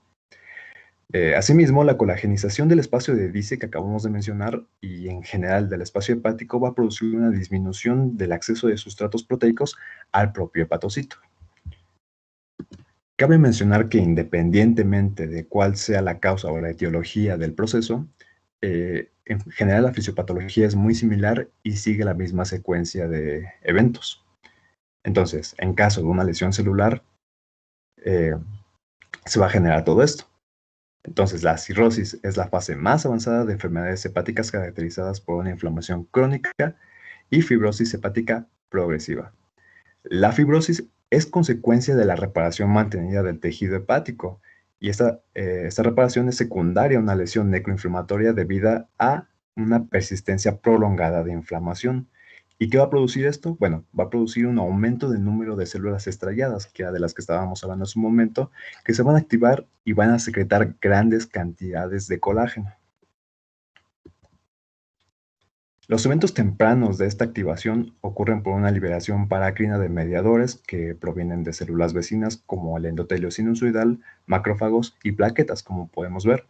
Asimismo, la colagenización del espacio de Dice que acabamos de mencionar y en general del espacio hepático va a producir una disminución del acceso de sustratos proteicos al propio hepatocito. Cabe mencionar que independientemente de cuál sea la causa o la etiología del proceso, en general la fisiopatología es muy similar y sigue la misma secuencia de eventos. Entonces, en caso de una lesión celular, se va a generar todo esto. Entonces, la cirrosis es la fase más avanzada de enfermedades hepáticas caracterizadas por una inflamación crónica y fibrosis hepática progresiva. La fibrosis es consecuencia de la reparación mantenida del tejido hepático y esta reparación es secundaria a una lesión necroinflamatoria debida a una persistencia prolongada de inflamación. ¿Y qué va a producir esto? Bueno, va a producir un aumento del número de células estrelladas, que era de las que estábamos hablando hace un momento, que se van a activar y van a secretar grandes cantidades de colágeno. Los eventos tempranos de esta activación ocurren por una liberación parácrina de mediadores que provienen de células vecinas como el endotelio sinusoidal, macrófagos y plaquetas, como podemos ver.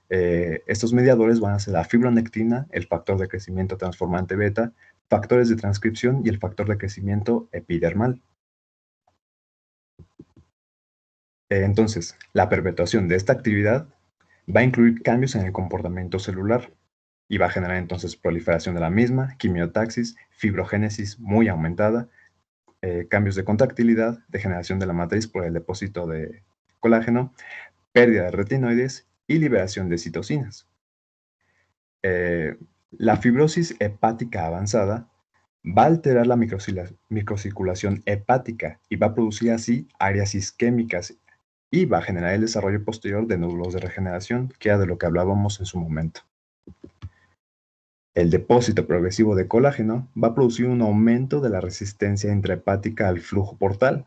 Estos mediadores van a ser la fibronectina, el factor de crecimiento transformante beta, factores de transcripción y el factor de crecimiento epidermal. Entonces, la perpetuación de esta actividad va a incluir cambios en el comportamiento celular y va a generar entonces proliferación de la misma, quimiotaxis, fibrogénesis muy aumentada, cambios de contractilidad, degeneración de la matriz por el depósito de colágeno, pérdida de retinoides y liberación de citocinas. La fibrosis hepática avanzada va a alterar la microcirculación hepática y va a producir así áreas isquémicas y va a generar el desarrollo posterior de nódulos de regeneración, que era de lo que hablábamos en su momento. El depósito progresivo de colágeno va a producir un aumento de la resistencia intrahepática al flujo portal.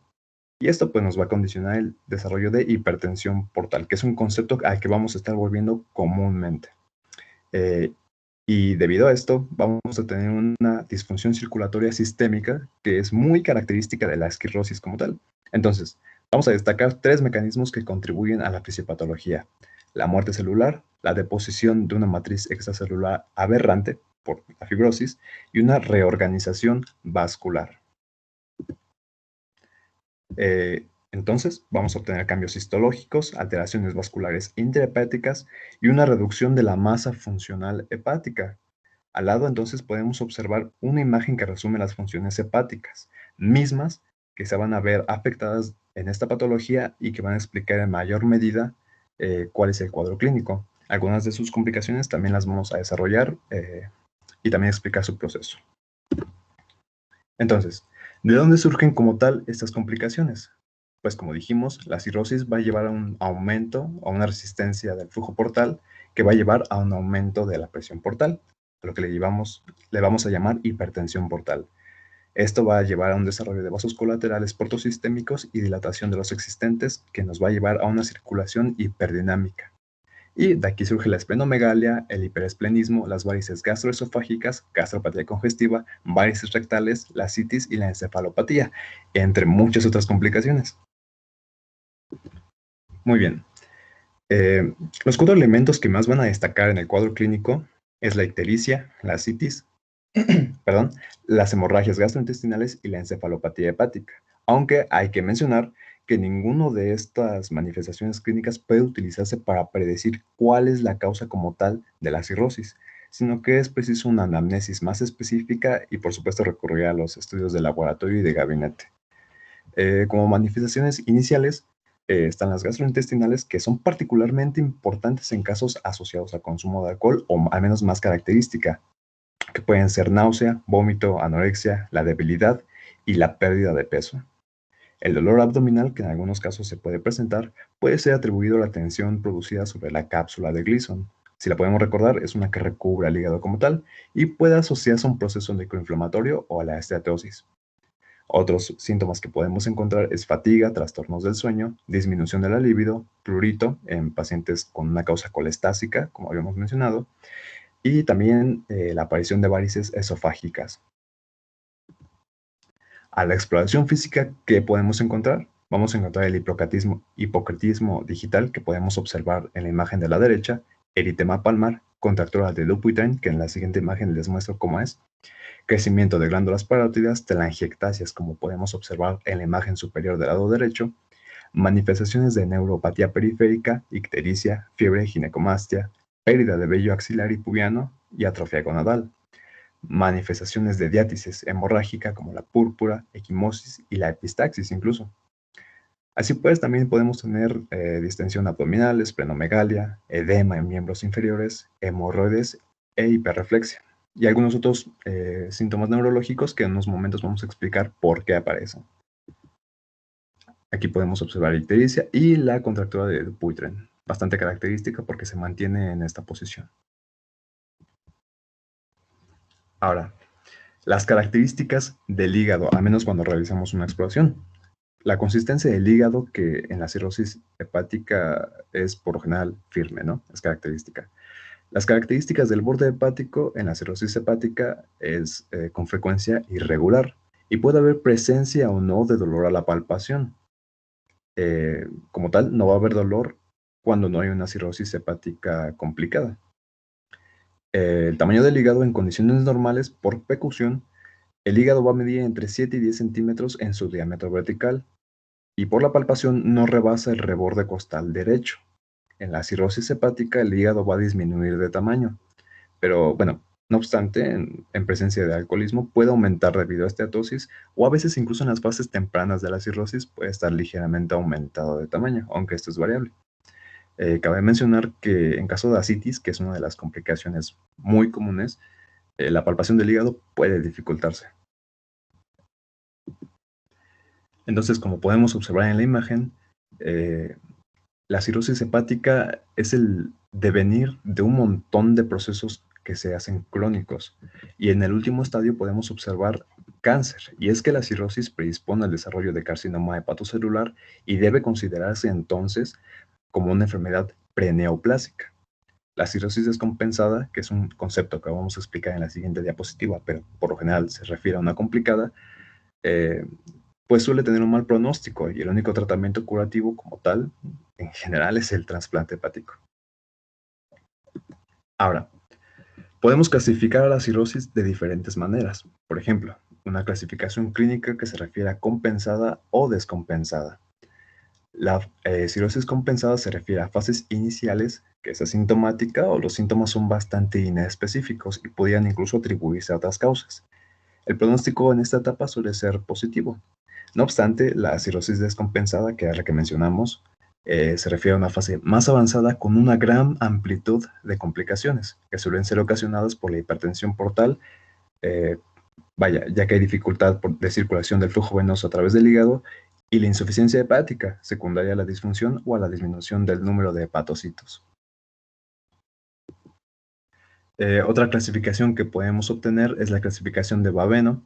Y esto pues nos va a condicionar el desarrollo de hipertensión portal, que es un concepto al que vamos a estar volviendo comúnmente. Y debido a esto, vamos a tener una disfunción circulatoria sistémica que es muy característica de la esclerosis como tal. Entonces, vamos a destacar 3 mecanismos que contribuyen a la fisiopatología: la muerte celular, la deposición de una matriz extracelular aberrante por la fibrosis y una reorganización vascular. Entonces, vamos a obtener cambios histológicos, alteraciones vasculares intrahepáticas y una reducción de la masa funcional hepática. Al lado, entonces, podemos observar una imagen que resume las funciones hepáticas, mismas que se van a ver afectadas en esta patología y que van a explicar en mayor medida cuál es el cuadro clínico. Algunas de sus complicaciones también las vamos a desarrollar y también explicar su proceso. Entonces, ¿de dónde surgen como tal estas complicaciones? Pues como dijimos, la cirrosis va a llevar a un aumento, a una resistencia del flujo portal, que va a llevar a un aumento de la presión portal, a lo que le vamos a llamar hipertensión portal. Esto va a llevar a un desarrollo de vasos colaterales portosistémicos y dilatación de los existentes, que nos va a llevar a una circulación hiperdinamica. Y de aquí surge la esplenomegalia, el hiperesplenismo, las varices gastroesofágicas, gastropatía congestiva, varices rectales, la citis y la encefalopatía, entre muchas otras complicaciones. Muy bien. Los 4 elementos que más van a destacar en el cuadro clínico es la ictericia, la citis, perdón, las hemorragias gastrointestinales y la encefalopatía hepática. Aunque hay que mencionar que ninguno de estas manifestaciones clínicas puede utilizarse para predecir cuál es la causa como tal de la cirrosis, sino que es preciso una anamnesis más específica y por supuesto recurrir a los estudios de laboratorio y de gabinete. Como manifestaciones iniciales están las gastrointestinales, que son particularmente importantes en casos asociados al consumo de alcohol, o al menos más característica, que pueden ser náusea, vómito, anorexia, la debilidad y la pérdida de peso. El dolor abdominal, que en algunos casos se puede presentar, puede ser atribuido a la tensión producida sobre la cápsula de Gleason, Si la podemos recordar, es una que recubre al hígado como tal y puede asociarse a un proceso necroinflamatorio o a la esteatosis. Otros síntomas que podemos encontrar es fatiga, trastornos del sueño, disminución de la libido, prurito en pacientes con una causa colestásica, como habíamos mencionado, y también la aparición de varices esofágicas. A la exploración física, ¿qué podemos encontrar? Vamos a encontrar el hipocretismo digital que podemos observar en la imagen de la derecha, eritema palmar, contractura de Dupuytren, que en la siguiente imagen les muestro cómo es, crecimiento de glándulas parótidas, telangiectasias, como podemos observar en la imagen superior del lado derecho, manifestaciones de neuropatía periférica, ictericia, fiebre, ginecomastia, pérdida de vello axilar y pubiano y atrofia gonadal. Manifestaciones de diátesis hemorrágica como la púrpura, equimosis y la epistaxis incluso. Así pues, también podemos tener distensión abdominal, esplenomegalia, edema en miembros inferiores, hemorroides e hiperreflexia. Y algunos otros síntomas neurológicos que en unos momentos vamos a explicar por qué aparecen. Aquí podemos observar la ictericia y la contractura de Dupuytren, bastante característica porque se mantiene en esta posición. Ahora, las características del hígado, al menos cuando realizamos una exploración. La consistencia del hígado, que en la cirrosis hepática es por lo general firme, ¿no? Es característica. Las características del borde hepático en la cirrosis hepática es con frecuencia irregular y puede haber presencia o no de dolor a la palpación. Como tal, no va a haber dolor cuando no hay una cirrosis hepática complicada. El tamaño del hígado en condiciones normales, por percusión, el hígado va a medir entre 7 y 10 centímetros en su diámetro vertical y por la palpación no rebasa el reborde costal derecho. En la cirrosis hepática el hígado va a disminuir de tamaño, pero bueno, no obstante, en presencia de alcoholismo puede aumentar debido a esteatosis o a veces incluso en las fases tempranas de la cirrosis puede estar ligeramente aumentado de tamaño, aunque esto es variable. Cabe mencionar que en caso de ascitis, que es una de las complicaciones muy comunes, la palpación del hígado puede dificultarse. Entonces, como podemos observar en la imagen, la cirrosis hepática es el devenir de un montón de procesos que se hacen crónicos. Y en el último estadio podemos observar cáncer. Y es que la cirrosis predispone al desarrollo de carcinoma hepatocelular y debe considerarse entonces como una enfermedad preneoplásica. La cirrosis descompensada, que es un concepto que vamos a explicar en la siguiente diapositiva, pero por lo general se refiere a una complicada, pues suele tener un mal pronóstico y el único tratamiento curativo como tal, en general, es el trasplante hepático. Ahora, podemos clasificar a la cirrosis de diferentes maneras. Por ejemplo, una clasificación clínica que se refiere a compensada o descompensada. La cirrosis compensada se refiere a fases iniciales, que es asintomática o los síntomas son bastante inespecíficos y podrían incluso atribuirse a otras causas. El pronóstico en esta etapa suele ser positivo. No obstante, la cirrosis descompensada, que es la que mencionamos, se refiere a una fase más avanzada con una gran amplitud de complicaciones, que suelen ser ocasionadas por la hipertensión portal, ya que hay dificultad de circulación del flujo venoso a través del hígado, y la insuficiencia hepática, secundaria a la disfunción o a la disminución del número de hepatocitos. Otra clasificación que podemos obtener es la clasificación de Baveno,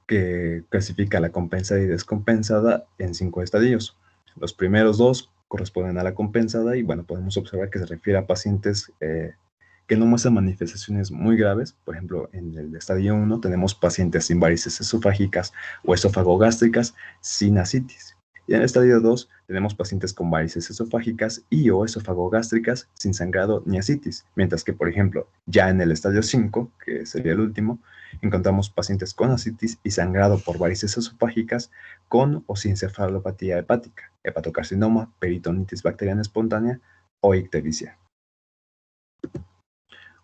que clasifica la compensada y descompensada en 5 estadios. Los primeros 2 corresponden a la compensada y bueno, podemos observar que se refiere a pacientes que no muestran manifestaciones muy graves. Por ejemplo, en el estadio 1 tenemos pacientes sin varices esofágicas o esofagogástricas sin ascitis. Y en el estadio 2 tenemos pacientes con varices esofágicas y o esofagogástricas sin sangrado ni ascitis. Mientras que, por ejemplo, ya en el estadio 5, que sería el último, encontramos pacientes con ascitis y sangrado por varices esofágicas con o sin cefalopatía hepática, hepatocarcinoma, peritonitis bacteriana espontánea o ictericia.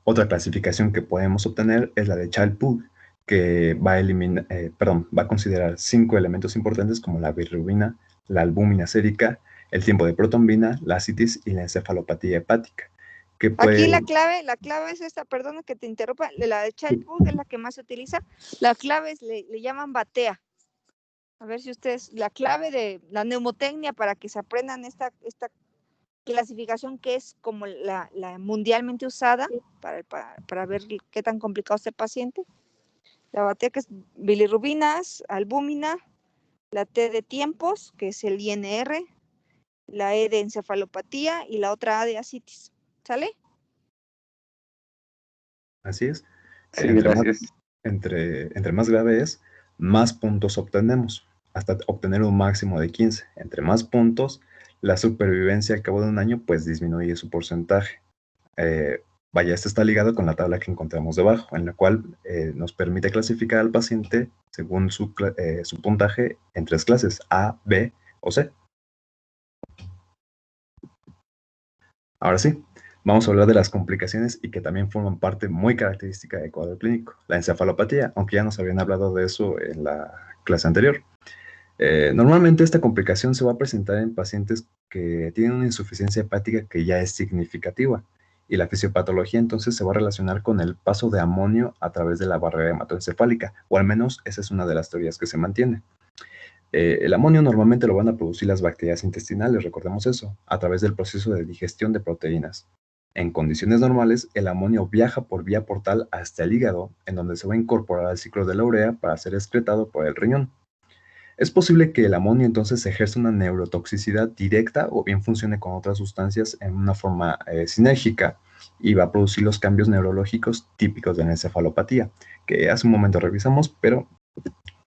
Otra clasificación que podemos obtener es la de Child-Pugh, que va a considerar 5 elementos importantes como la bilirrubina, la albúmina sérica, el tiempo de protombina, la ascitis y la encefalopatía hepática. Aquí la clave es esta, perdona que te interrumpa, la de Child-Pugh es la que más se utiliza. La clave es, le llaman batea. A ver si ustedes, la clave de la neumotecnia para que se aprendan esta clasificación que es como la mundialmente usada para ver qué tan complicado es el paciente. La bacteria que es bilirrubinas, albúmina, la T de tiempos, que es el INR, la E de encefalopatía y la otra A de ascitis. ¿Sale? Así es. Sí, Entre más, gracias. entre más grave es, más puntos obtenemos, hasta obtener un máximo de 15. Entre más puntos, la supervivencia al cabo de un año pues disminuye su porcentaje. Vaya, esto está ligado con la tabla que encontramos debajo, en la cual nos permite clasificar al paciente según su puntaje en 3 clases, A, B o C. Ahora sí, vamos a hablar de las complicaciones y que también forman parte muy característica del cuadro clínico, la encefalopatía, aunque ya nos habían hablado de eso en la clase anterior. Normalmente esta complicación se va a presentar en pacientes que tienen una insuficiencia hepática que ya es significativa y la fisiopatología entonces se va a relacionar con el paso de amonio a través de la barrera hematoencefálica, o al menos esa es una de las teorías que se mantiene. El amonio normalmente lo van a producir las bacterias intestinales, recordemos eso, a través del proceso de digestión de proteínas. En condiciones normales, el amonio viaja por vía portal hasta el hígado, en donde se va a incorporar al ciclo de la urea para ser excretado por el riñón. Es posible que el amonio entonces ejerza una neurotoxicidad directa o bien funcione con otras sustancias en una forma sinérgica y va a producir los cambios neurológicos típicos de la encefalopatía, que hace un momento revisamos, pero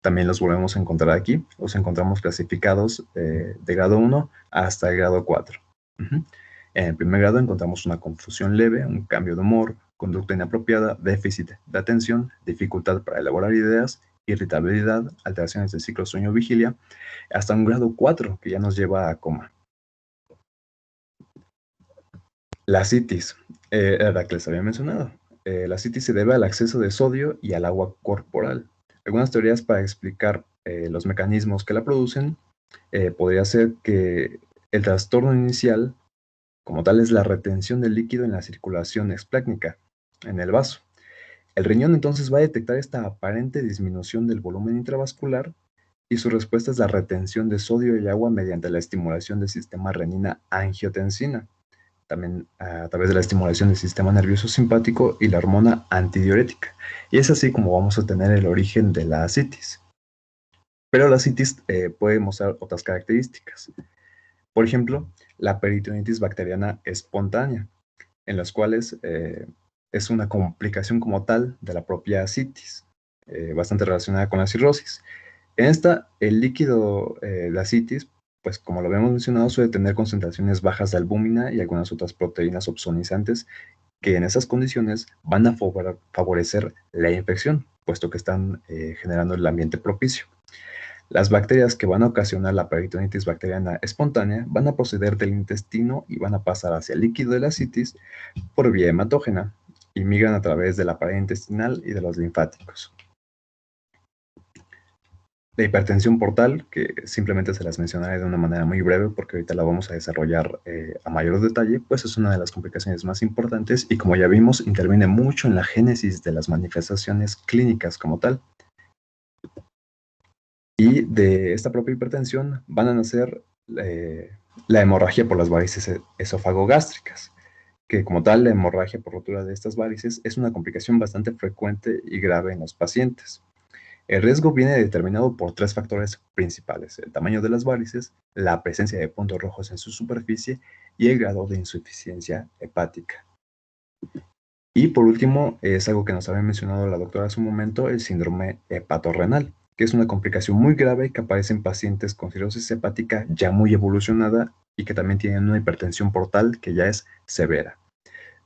también los volvemos a encontrar aquí. Los encontramos clasificados de grado 1 hasta el grado 4. En el primer grado encontramos una confusión leve, un cambio de humor, conducta inapropiada, déficit de atención, dificultad para elaborar ideas, irritabilidad, alteraciones del ciclo sueño-vigilia, hasta un grado 4 que ya nos lleva a coma. La citis, era la que les había mencionado. La citis se debe al exceso de sodio y al agua corporal. Algunas teorías para explicar los mecanismos que la producen podría ser que el trastorno inicial, como tal, es la retención del líquido en la circulación explácnica, en el vaso. El riñón entonces va a detectar esta aparente disminución del volumen intravascular y su respuesta es la retención de sodio y agua mediante la estimulación del sistema renina-angiotensina, también a través de la estimulación del sistema nervioso simpático y la hormona antidiurética. Y es así como vamos a tener el origen de la ascitis. Pero la ascitis puede mostrar otras características. Por ejemplo, la peritonitis bacteriana espontánea, en las cuales es una complicación como tal de la propia ascitis, bastante relacionada con la cirrosis. En esta, el líquido de ascitis, pues como lo habíamos mencionado, suele tener concentraciones bajas de albúmina y algunas otras proteínas opsonizantes que en esas condiciones van a favorecer la infección, puesto que están generando el ambiente propicio. Las bacterias que van a ocasionar la peritonitis bacteriana espontánea van a proceder del intestino y van a pasar hacia el líquido de la ascitis por vía hematógena y migran a través de la pared intestinal y de los linfáticos. La hipertensión portal, que simplemente se las mencionaré de una manera muy breve porque ahorita la vamos a desarrollar a mayor detalle, pues es una de las complicaciones más importantes y como ya vimos, interviene mucho en la génesis de las manifestaciones clínicas como tal. Y de esta propia hipertensión van a nacer la hemorragia por las varices esofagogástricas, que como tal la hemorragia por rotura de estas varices es una complicación bastante frecuente y grave en los pacientes. El riesgo viene determinado por 3 factores principales: el tamaño de las varices, la presencia de puntos rojos en su superficie y el grado de insuficiencia hepática. Y por último, es algo que nos había mencionado la doctora hace un momento, el síndrome hepatorrenal, que es una complicación muy grave que aparece en pacientes con cirrosis hepática ya muy evolucionada y que también tienen una hipertensión portal que ya es severa.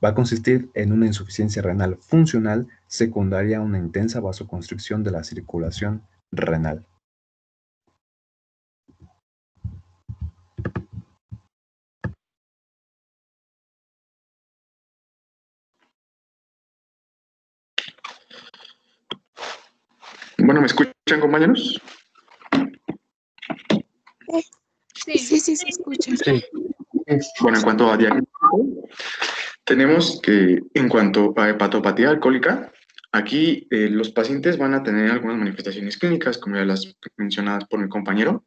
Va a consistir en una insuficiencia renal funcional secundaria a una intensa vasoconstricción de la circulación renal. Bueno, ¿me escuchan, compañeros? Sí, se escucha. Sí. Bueno, en cuanto a diagnóstico, tenemos que en cuanto a hepatopatía alcohólica, aquí los pacientes van a tener algunas manifestaciones clínicas, como ya las mencionadas por mi compañero,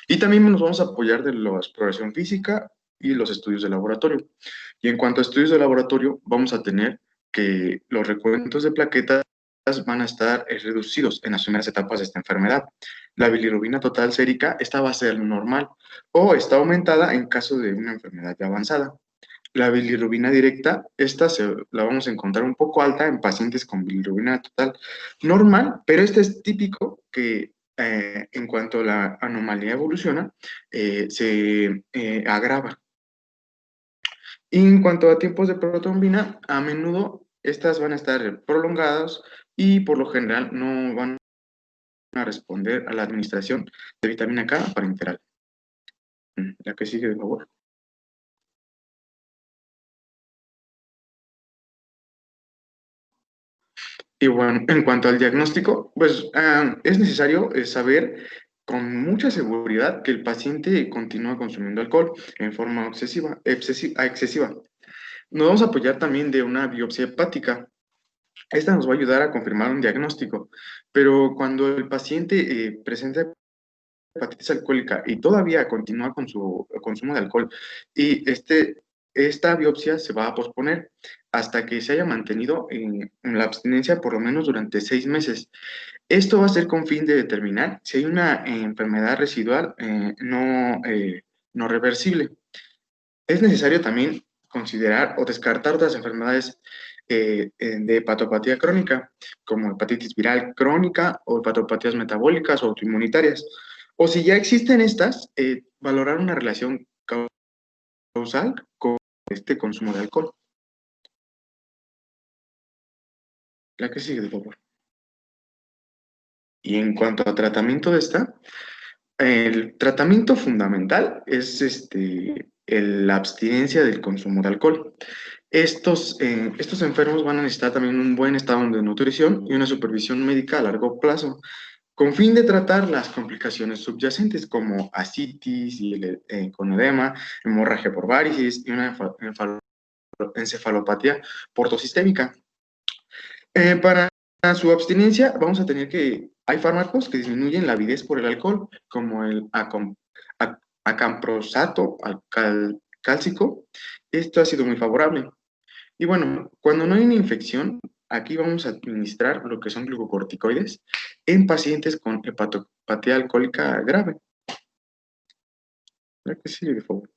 y también nos vamos a apoyar de la exploración física y los estudios de laboratorio. Y en cuanto a estudios de laboratorio, vamos a tener que los recuentos de plaquetas van a estar reducidos en las primeras etapas de esta enfermedad. La bilirrubina total sérica, esta va a ser normal o está aumentada en caso de una enfermedad ya avanzada. La bilirrubina directa, la vamos a encontrar un poco alta en pacientes con bilirrubina total normal, pero este es típico que en cuanto la anomalía evoluciona, se agrava. Y en cuanto a tiempos de protrombina, a menudo estas van a estar prolongadas y por lo general no van a responder a la administración de vitamina K parenteral. La que sigue, de favor. Y bueno, en cuanto al diagnóstico, pues es necesario saber con mucha seguridad que el paciente continúa consumiendo alcohol en forma excesiva. Nos vamos a apoyar también de una biopsia hepática. Esta nos va a ayudar a confirmar un diagnóstico, pero cuando el paciente presenta hepatitis alcohólica y todavía continúa con su consumo de alcohol y esta biopsia se va a posponer hasta que se haya mantenido en la abstinencia por lo menos durante 6 meses. Esto va a ser con fin de determinar si hay una enfermedad residual no reversible. Es necesario también considerar o descartar otras enfermedades de hepatopatía crónica, como hepatitis viral crónica o hepatopatías metabólicas o autoinmunitarias. O si ya existen estas, valorar una relación causal con este consumo de alcohol. La que sigue, por favor. Y en cuanto a tratamiento de esta, el tratamiento fundamental es la abstinencia del consumo de alcohol. Estos enfermos van a necesitar también un buen estado de nutrición y una supervisión médica a largo plazo, con fin de tratar las complicaciones subyacentes como ascitis, con edema, hemorragia por varices y una encefalopatía portosistémica. Para su abstinencia vamos a tener hay fármacos que disminuyen la avidez por el alcohol, como el acamprosato cálcico. Esto ha sido muy favorable. Y bueno, cuando no hay una infección, aquí vamos a administrar lo que son glucocorticoides en pacientes con hepatopatía alcohólica grave. ¿La que sigue, por favor?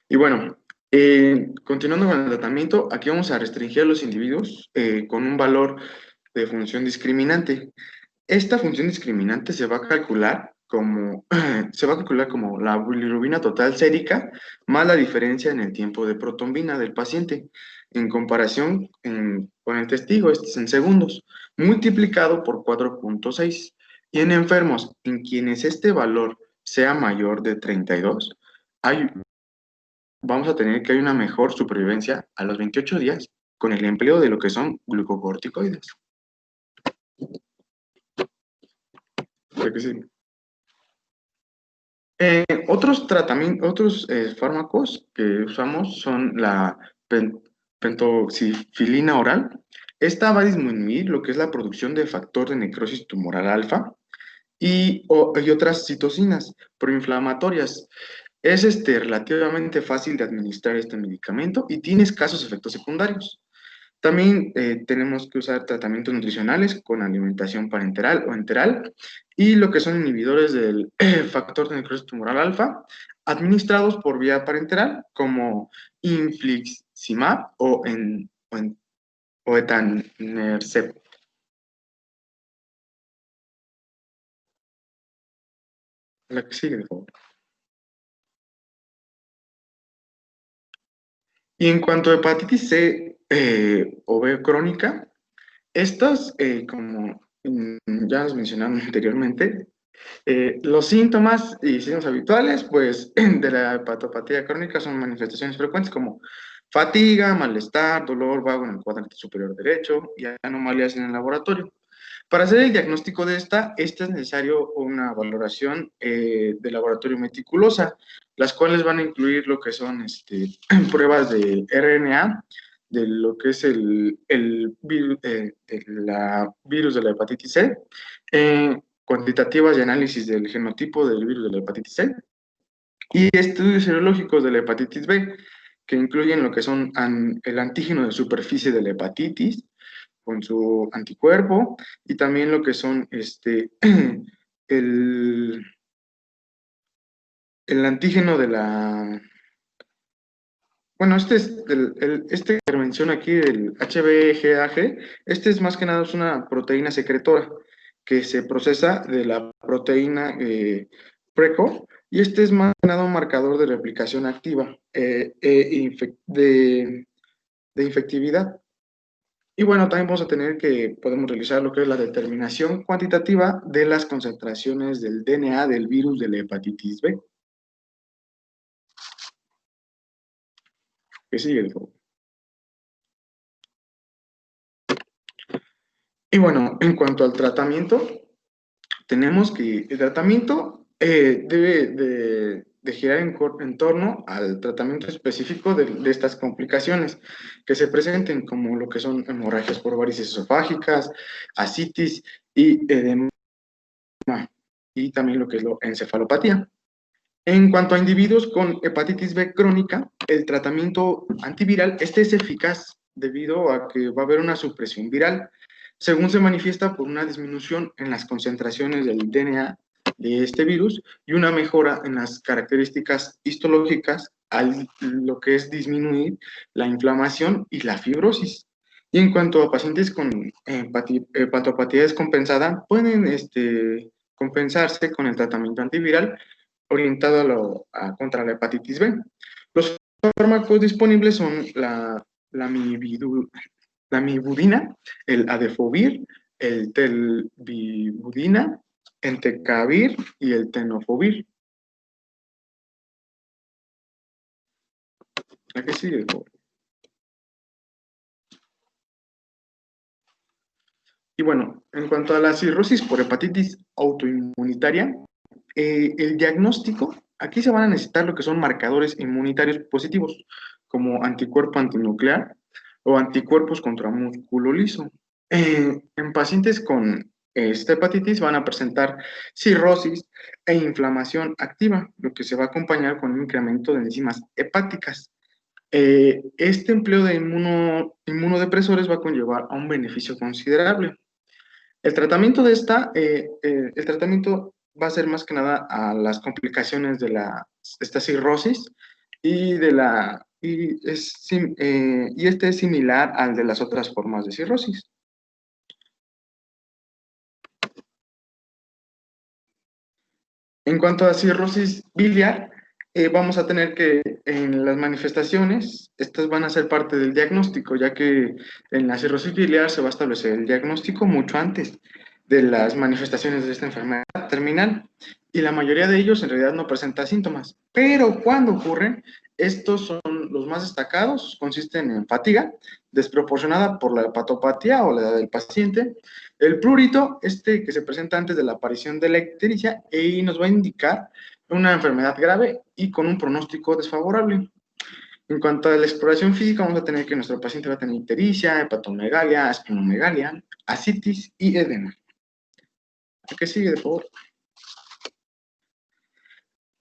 Y bueno, continuando con el tratamiento, aquí vamos a restringir a los individuos con un valor de función discriminante. Esta función discriminante se va a calcular como la bilirrubina total sérica más la diferencia en el tiempo de protombina del paciente en comparación con el testigo, este es en segundos, multiplicado por 4.6. Y en enfermos en quienes este valor sea mayor de 32, vamos a tener que hay una mejor supervivencia a los 28 días con el empleo de lo que son glucocorticoides. Otros fármacos que usamos son la pentoxifilina oral. Esta va a disminuir lo que es la producción de factor de necrosis tumoral alfa y otras citocinas proinflamatorias. Es relativamente fácil de administrar este medicamento y tiene escasos efectos secundarios. También tenemos que usar tratamientos nutricionales con alimentación parenteral o enteral y lo que son inhibidores del factor de necrosis tumoral alfa, administrados por vía parenteral como infliximab o etanercept. La que sigue, por favor. Y en cuanto a hepatitis C o B crónica, estas, como ya les mencionamos anteriormente, los síntomas y signos habituales, pues, de la hepatopatía crónica son manifestaciones frecuentes como fatiga, malestar, dolor vago en el cuadrante superior derecho y anomalías en el laboratorio. Para hacer el diagnóstico de esta es necesario una valoración de laboratorio meticulosa, las cuales van a incluir lo que son pruebas de RNA, de lo que es el virus de la hepatitis C, cuantitativas y análisis del genotipo del virus de la hepatitis C, y estudios serológicos de la hepatitis B, que incluyen lo que son el antígeno de superficie de la hepatitis, con su anticuerpo, y también lo que son el antígeno de la... Bueno, este es este que menciona aquí, el HBGAG, este es más que nada es una proteína secretora que se procesa de la proteína PRECO, y este es más que nada un marcador de replicación activa de infectividad. Y bueno, también vamos a tener que podemos realizar lo que es la determinación cuantitativa de las concentraciones del DNA del virus de la hepatitis B. ¿Qué sigue? Y bueno, en cuanto al tratamiento, tenemos que el tratamiento debe de girar en torno al tratamiento específico de estas complicaciones que se presenten, como lo que son hemorragias por varices esofágicas, ascitis y edema, y también lo que es la encefalopatía. En cuanto a individuos con hepatitis B crónica, el tratamiento antiviral es eficaz debido a que va a haber una supresión viral, según se manifiesta por una disminución en las concentraciones del DNA de este virus y una mejora en las características histológicas al lo que es disminuir la inflamación y la fibrosis. Y en cuanto a pacientes con hepatopatía descompensada, pueden compensarse con el tratamiento antiviral orientado contra la hepatitis B. Los fármacos disponibles son la mibudina, el adefovir, el telbibudina, entecavir y el tenofovir. ¿A qué sigue? Y bueno, en cuanto a la cirrosis por hepatitis autoinmunitaria, el diagnóstico, aquí se van a necesitar lo que son marcadores inmunitarios positivos, como anticuerpo antinuclear o anticuerpos contra músculo liso. En pacientes con esta hepatitis van a presentar cirrosis e inflamación activa, lo que se va a acompañar con un incremento de enzimas hepáticas. Este empleo de inmunodepresores va a conllevar a un beneficio considerable. El tratamiento de el tratamiento va a ser más que nada a las complicaciones de esta cirrosis y este es similar al de las otras formas de cirrosis. En cuanto a cirrosis biliar, vamos a tener que en las manifestaciones, estas van a ser parte del diagnóstico, ya que en la cirrosis biliar se va a establecer el diagnóstico mucho antes de las manifestaciones de esta enfermedad terminal, y la mayoría de ellos en realidad no presenta síntomas, pero cuando ocurren, estos son los más destacados, consisten en fatiga desproporcionada por la hepatopatía o la edad del paciente, el prurito, que se presenta antes de la aparición de la ictericia, y nos va a indicar una enfermedad grave y con un pronóstico desfavorable. En cuanto a la exploración física, vamos a tener que nuestro paciente va a tener ictericia, hepatomegalia, esplenomegalia, ascitis y edema. ¿Qué sigue, por favor?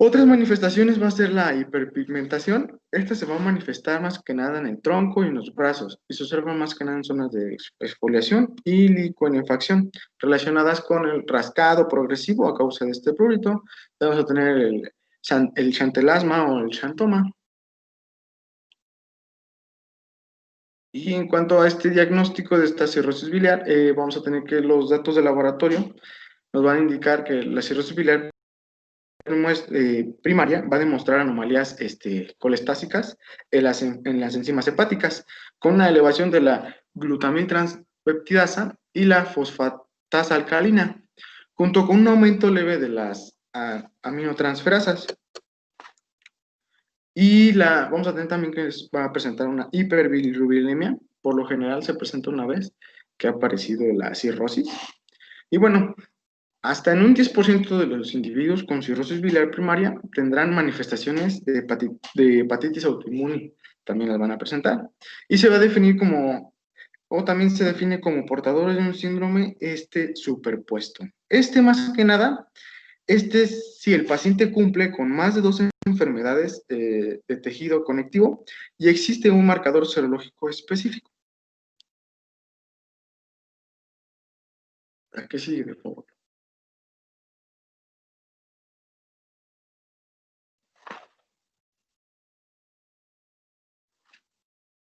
Otras manifestaciones va a ser la hiperpigmentación. Esta se va a manifestar más que nada en el tronco y en los brazos, y se observa más que nada en zonas de exfoliación y licuenefacción relacionadas con el rascado progresivo a causa de este prurito. Vamos a tener el xantelasma o el xantoma. Y en cuanto a este diagnóstico de esta cirrosis biliar, vamos a tener que los datos de laboratorio nos van a indicar que la cirrosis biliar primaria va a demostrar anomalías colestásicas en las enzimas hepáticas, con una elevación de la glutamiltranspeptidasa y la fosfatasa alcalina, junto con un aumento leve de las aminotransferasas. Y vamos a tener también que va a presentar una hiperbilirubinemia, por lo general se presenta una vez que ha aparecido la cirrosis. Y bueno, hasta en un 10% de los individuos con cirrosis biliar primaria tendrán manifestaciones de hepatitis autoinmune también las van a presentar. Y se va a definir como, o también se define como portadores de un síndrome superpuesto. Más que nada, es si el paciente cumple con más de 2 enfermedades de tejido conectivo y existe un marcador serológico específico. ¿A qué sigue, por favor?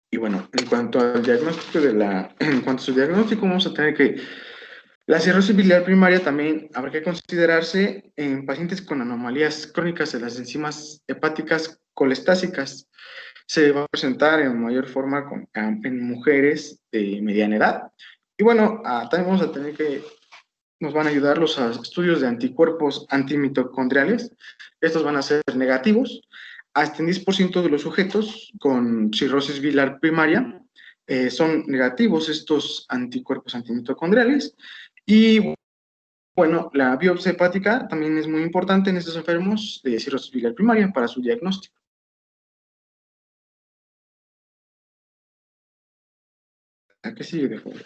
Y bueno, en cuanto al diagnóstico en cuanto a su diagnóstico, vamos a tener que la cirrosis biliar primaria también habrá que considerarse en pacientes con anomalías crónicas de las enzimas hepáticas colestásicas. Se va a presentar en mayor forma en mujeres de mediana edad. Y bueno, también vamos a tener que nos van a ayudar los estudios de anticuerpos antimitocondriales. Estos van a ser negativos. Hasta en 10% de los sujetos con cirrosis biliar primaria son negativos estos anticuerpos antimitocondriales. Y bueno, la biopsia hepática también es muy importante en estos enfermos de cirrosis biliar primaria para su diagnóstico. ¿A qué sigue, de favor?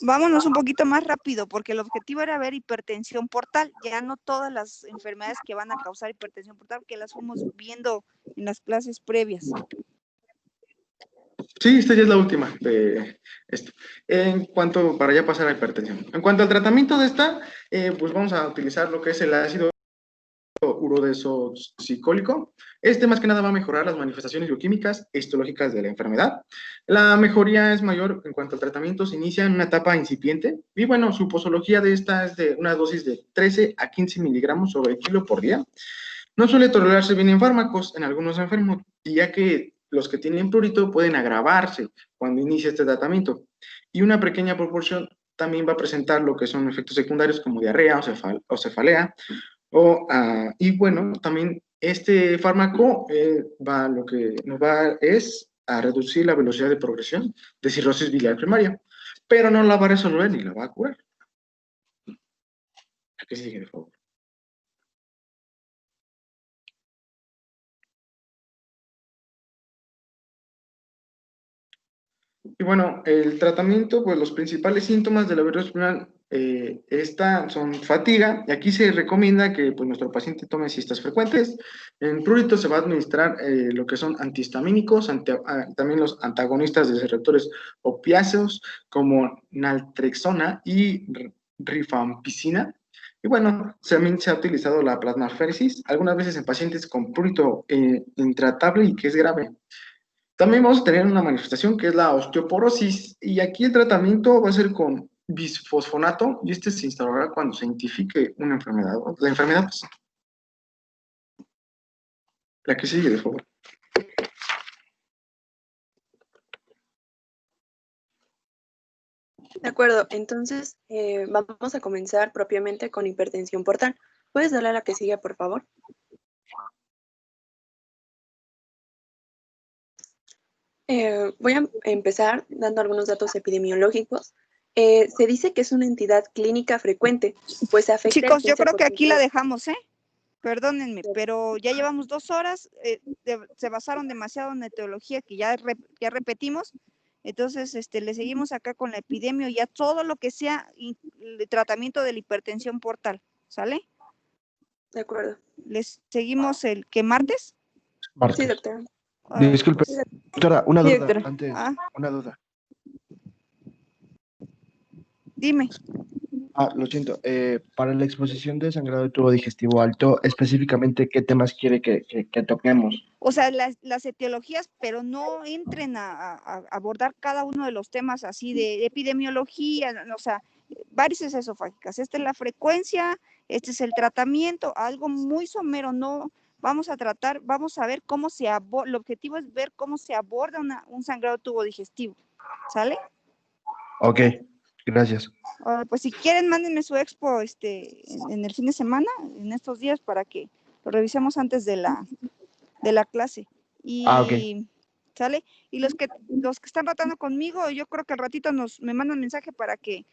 Vámonos un poquito más rápido, porque el objetivo era ver hipertensión portal, ya no todas las enfermedades que van a causar hipertensión portal, que las fuimos viendo en las clases previas. Sí, esta ya es la última de esto. Para ya pasar a hipertensión. En cuanto al tratamiento de esta, pues vamos a utilizar lo que es el ácido urodesoxicólico. Más que nada va a mejorar las manifestaciones bioquímicas e histológicas de la enfermedad. La mejoría es mayor en cuanto al tratamiento, se inicia en una etapa incipiente y bueno, su posología de esta es de una dosis de 13 a 15 miligramos sobre kilo por día. No suele tolerarse bien en fármacos en algunos enfermos, y ya que los que tienen prurito pueden agravarse cuando inicia este tratamiento. Y una pequeña proporción también va a presentar lo que son efectos secundarios como diarrea o cefalea. Y bueno, también este fármaco lo que nos va es a reducir la velocidad de progresión de cirrosis biliar primaria, pero no la va a resolver ni la va a curar. ¿A qué sigue, por favor? Y bueno, el tratamiento, pues los principales síntomas de la virosis espinal son fatiga, y aquí se recomienda que pues, nuestro paciente tome siestas frecuentes. En prurito se va a administrar lo que son antihistamínicos, también los antagonistas de receptores opiáceos como naltrexona y rifampicina. Y bueno, también se ha utilizado la plasmaféresis, algunas veces en pacientes con prurito intratable y que es grave. También vamos a tener una manifestación que es la osteoporosis, y aquí el tratamiento va a ser con bisfosfonato, y se instaurará cuando se identifique una enfermedad. La enfermedad, pues, la que sigue, de favor. De acuerdo, entonces vamos a comenzar propiamente con hipertensión portal. ¿Puedes darle a la que sigue, por favor? Voy a empezar dando algunos datos epidemiológicos. Se dice que es una entidad clínica frecuente, pues afecta... Chicos, yo creo que aquí la dejamos, Perdónenme, pero ya llevamos 2 horas, se basaron demasiado en etiología, que ya repetimos. Entonces, le seguimos acá con la epidemia, ya todo lo que sea el tratamiento de la hipertensión portal, ¿sale? De acuerdo. ¿Les seguimos el qué martes? Martes. Sí, doctora. Disculpe, Sí, doctora, una sí, duda doctora. antes, una duda. Dime. Lo siento, para la exposición de sangrado de tubo digestivo alto, específicamente, ¿qué temas quiere que toquemos? O sea, las etiologías, pero no entren a abordar cada uno de los temas así de epidemiología, o sea, varices esofágicas. Esta es la frecuencia, este es el tratamiento, algo muy somero, no vamos a tratar, vamos a ver cómo se aborda, el objetivo es ver cómo se aborda un sangrado de tubo digestivo, ¿sale? Ok, gracias. Pues si quieren, mándenme su expo en el fin de semana, en estos días, para que lo revisemos antes de la clase. Y, ok. ¿sale? Y los que están tratando conmigo, yo creo que al ratito me mandan mensaje para que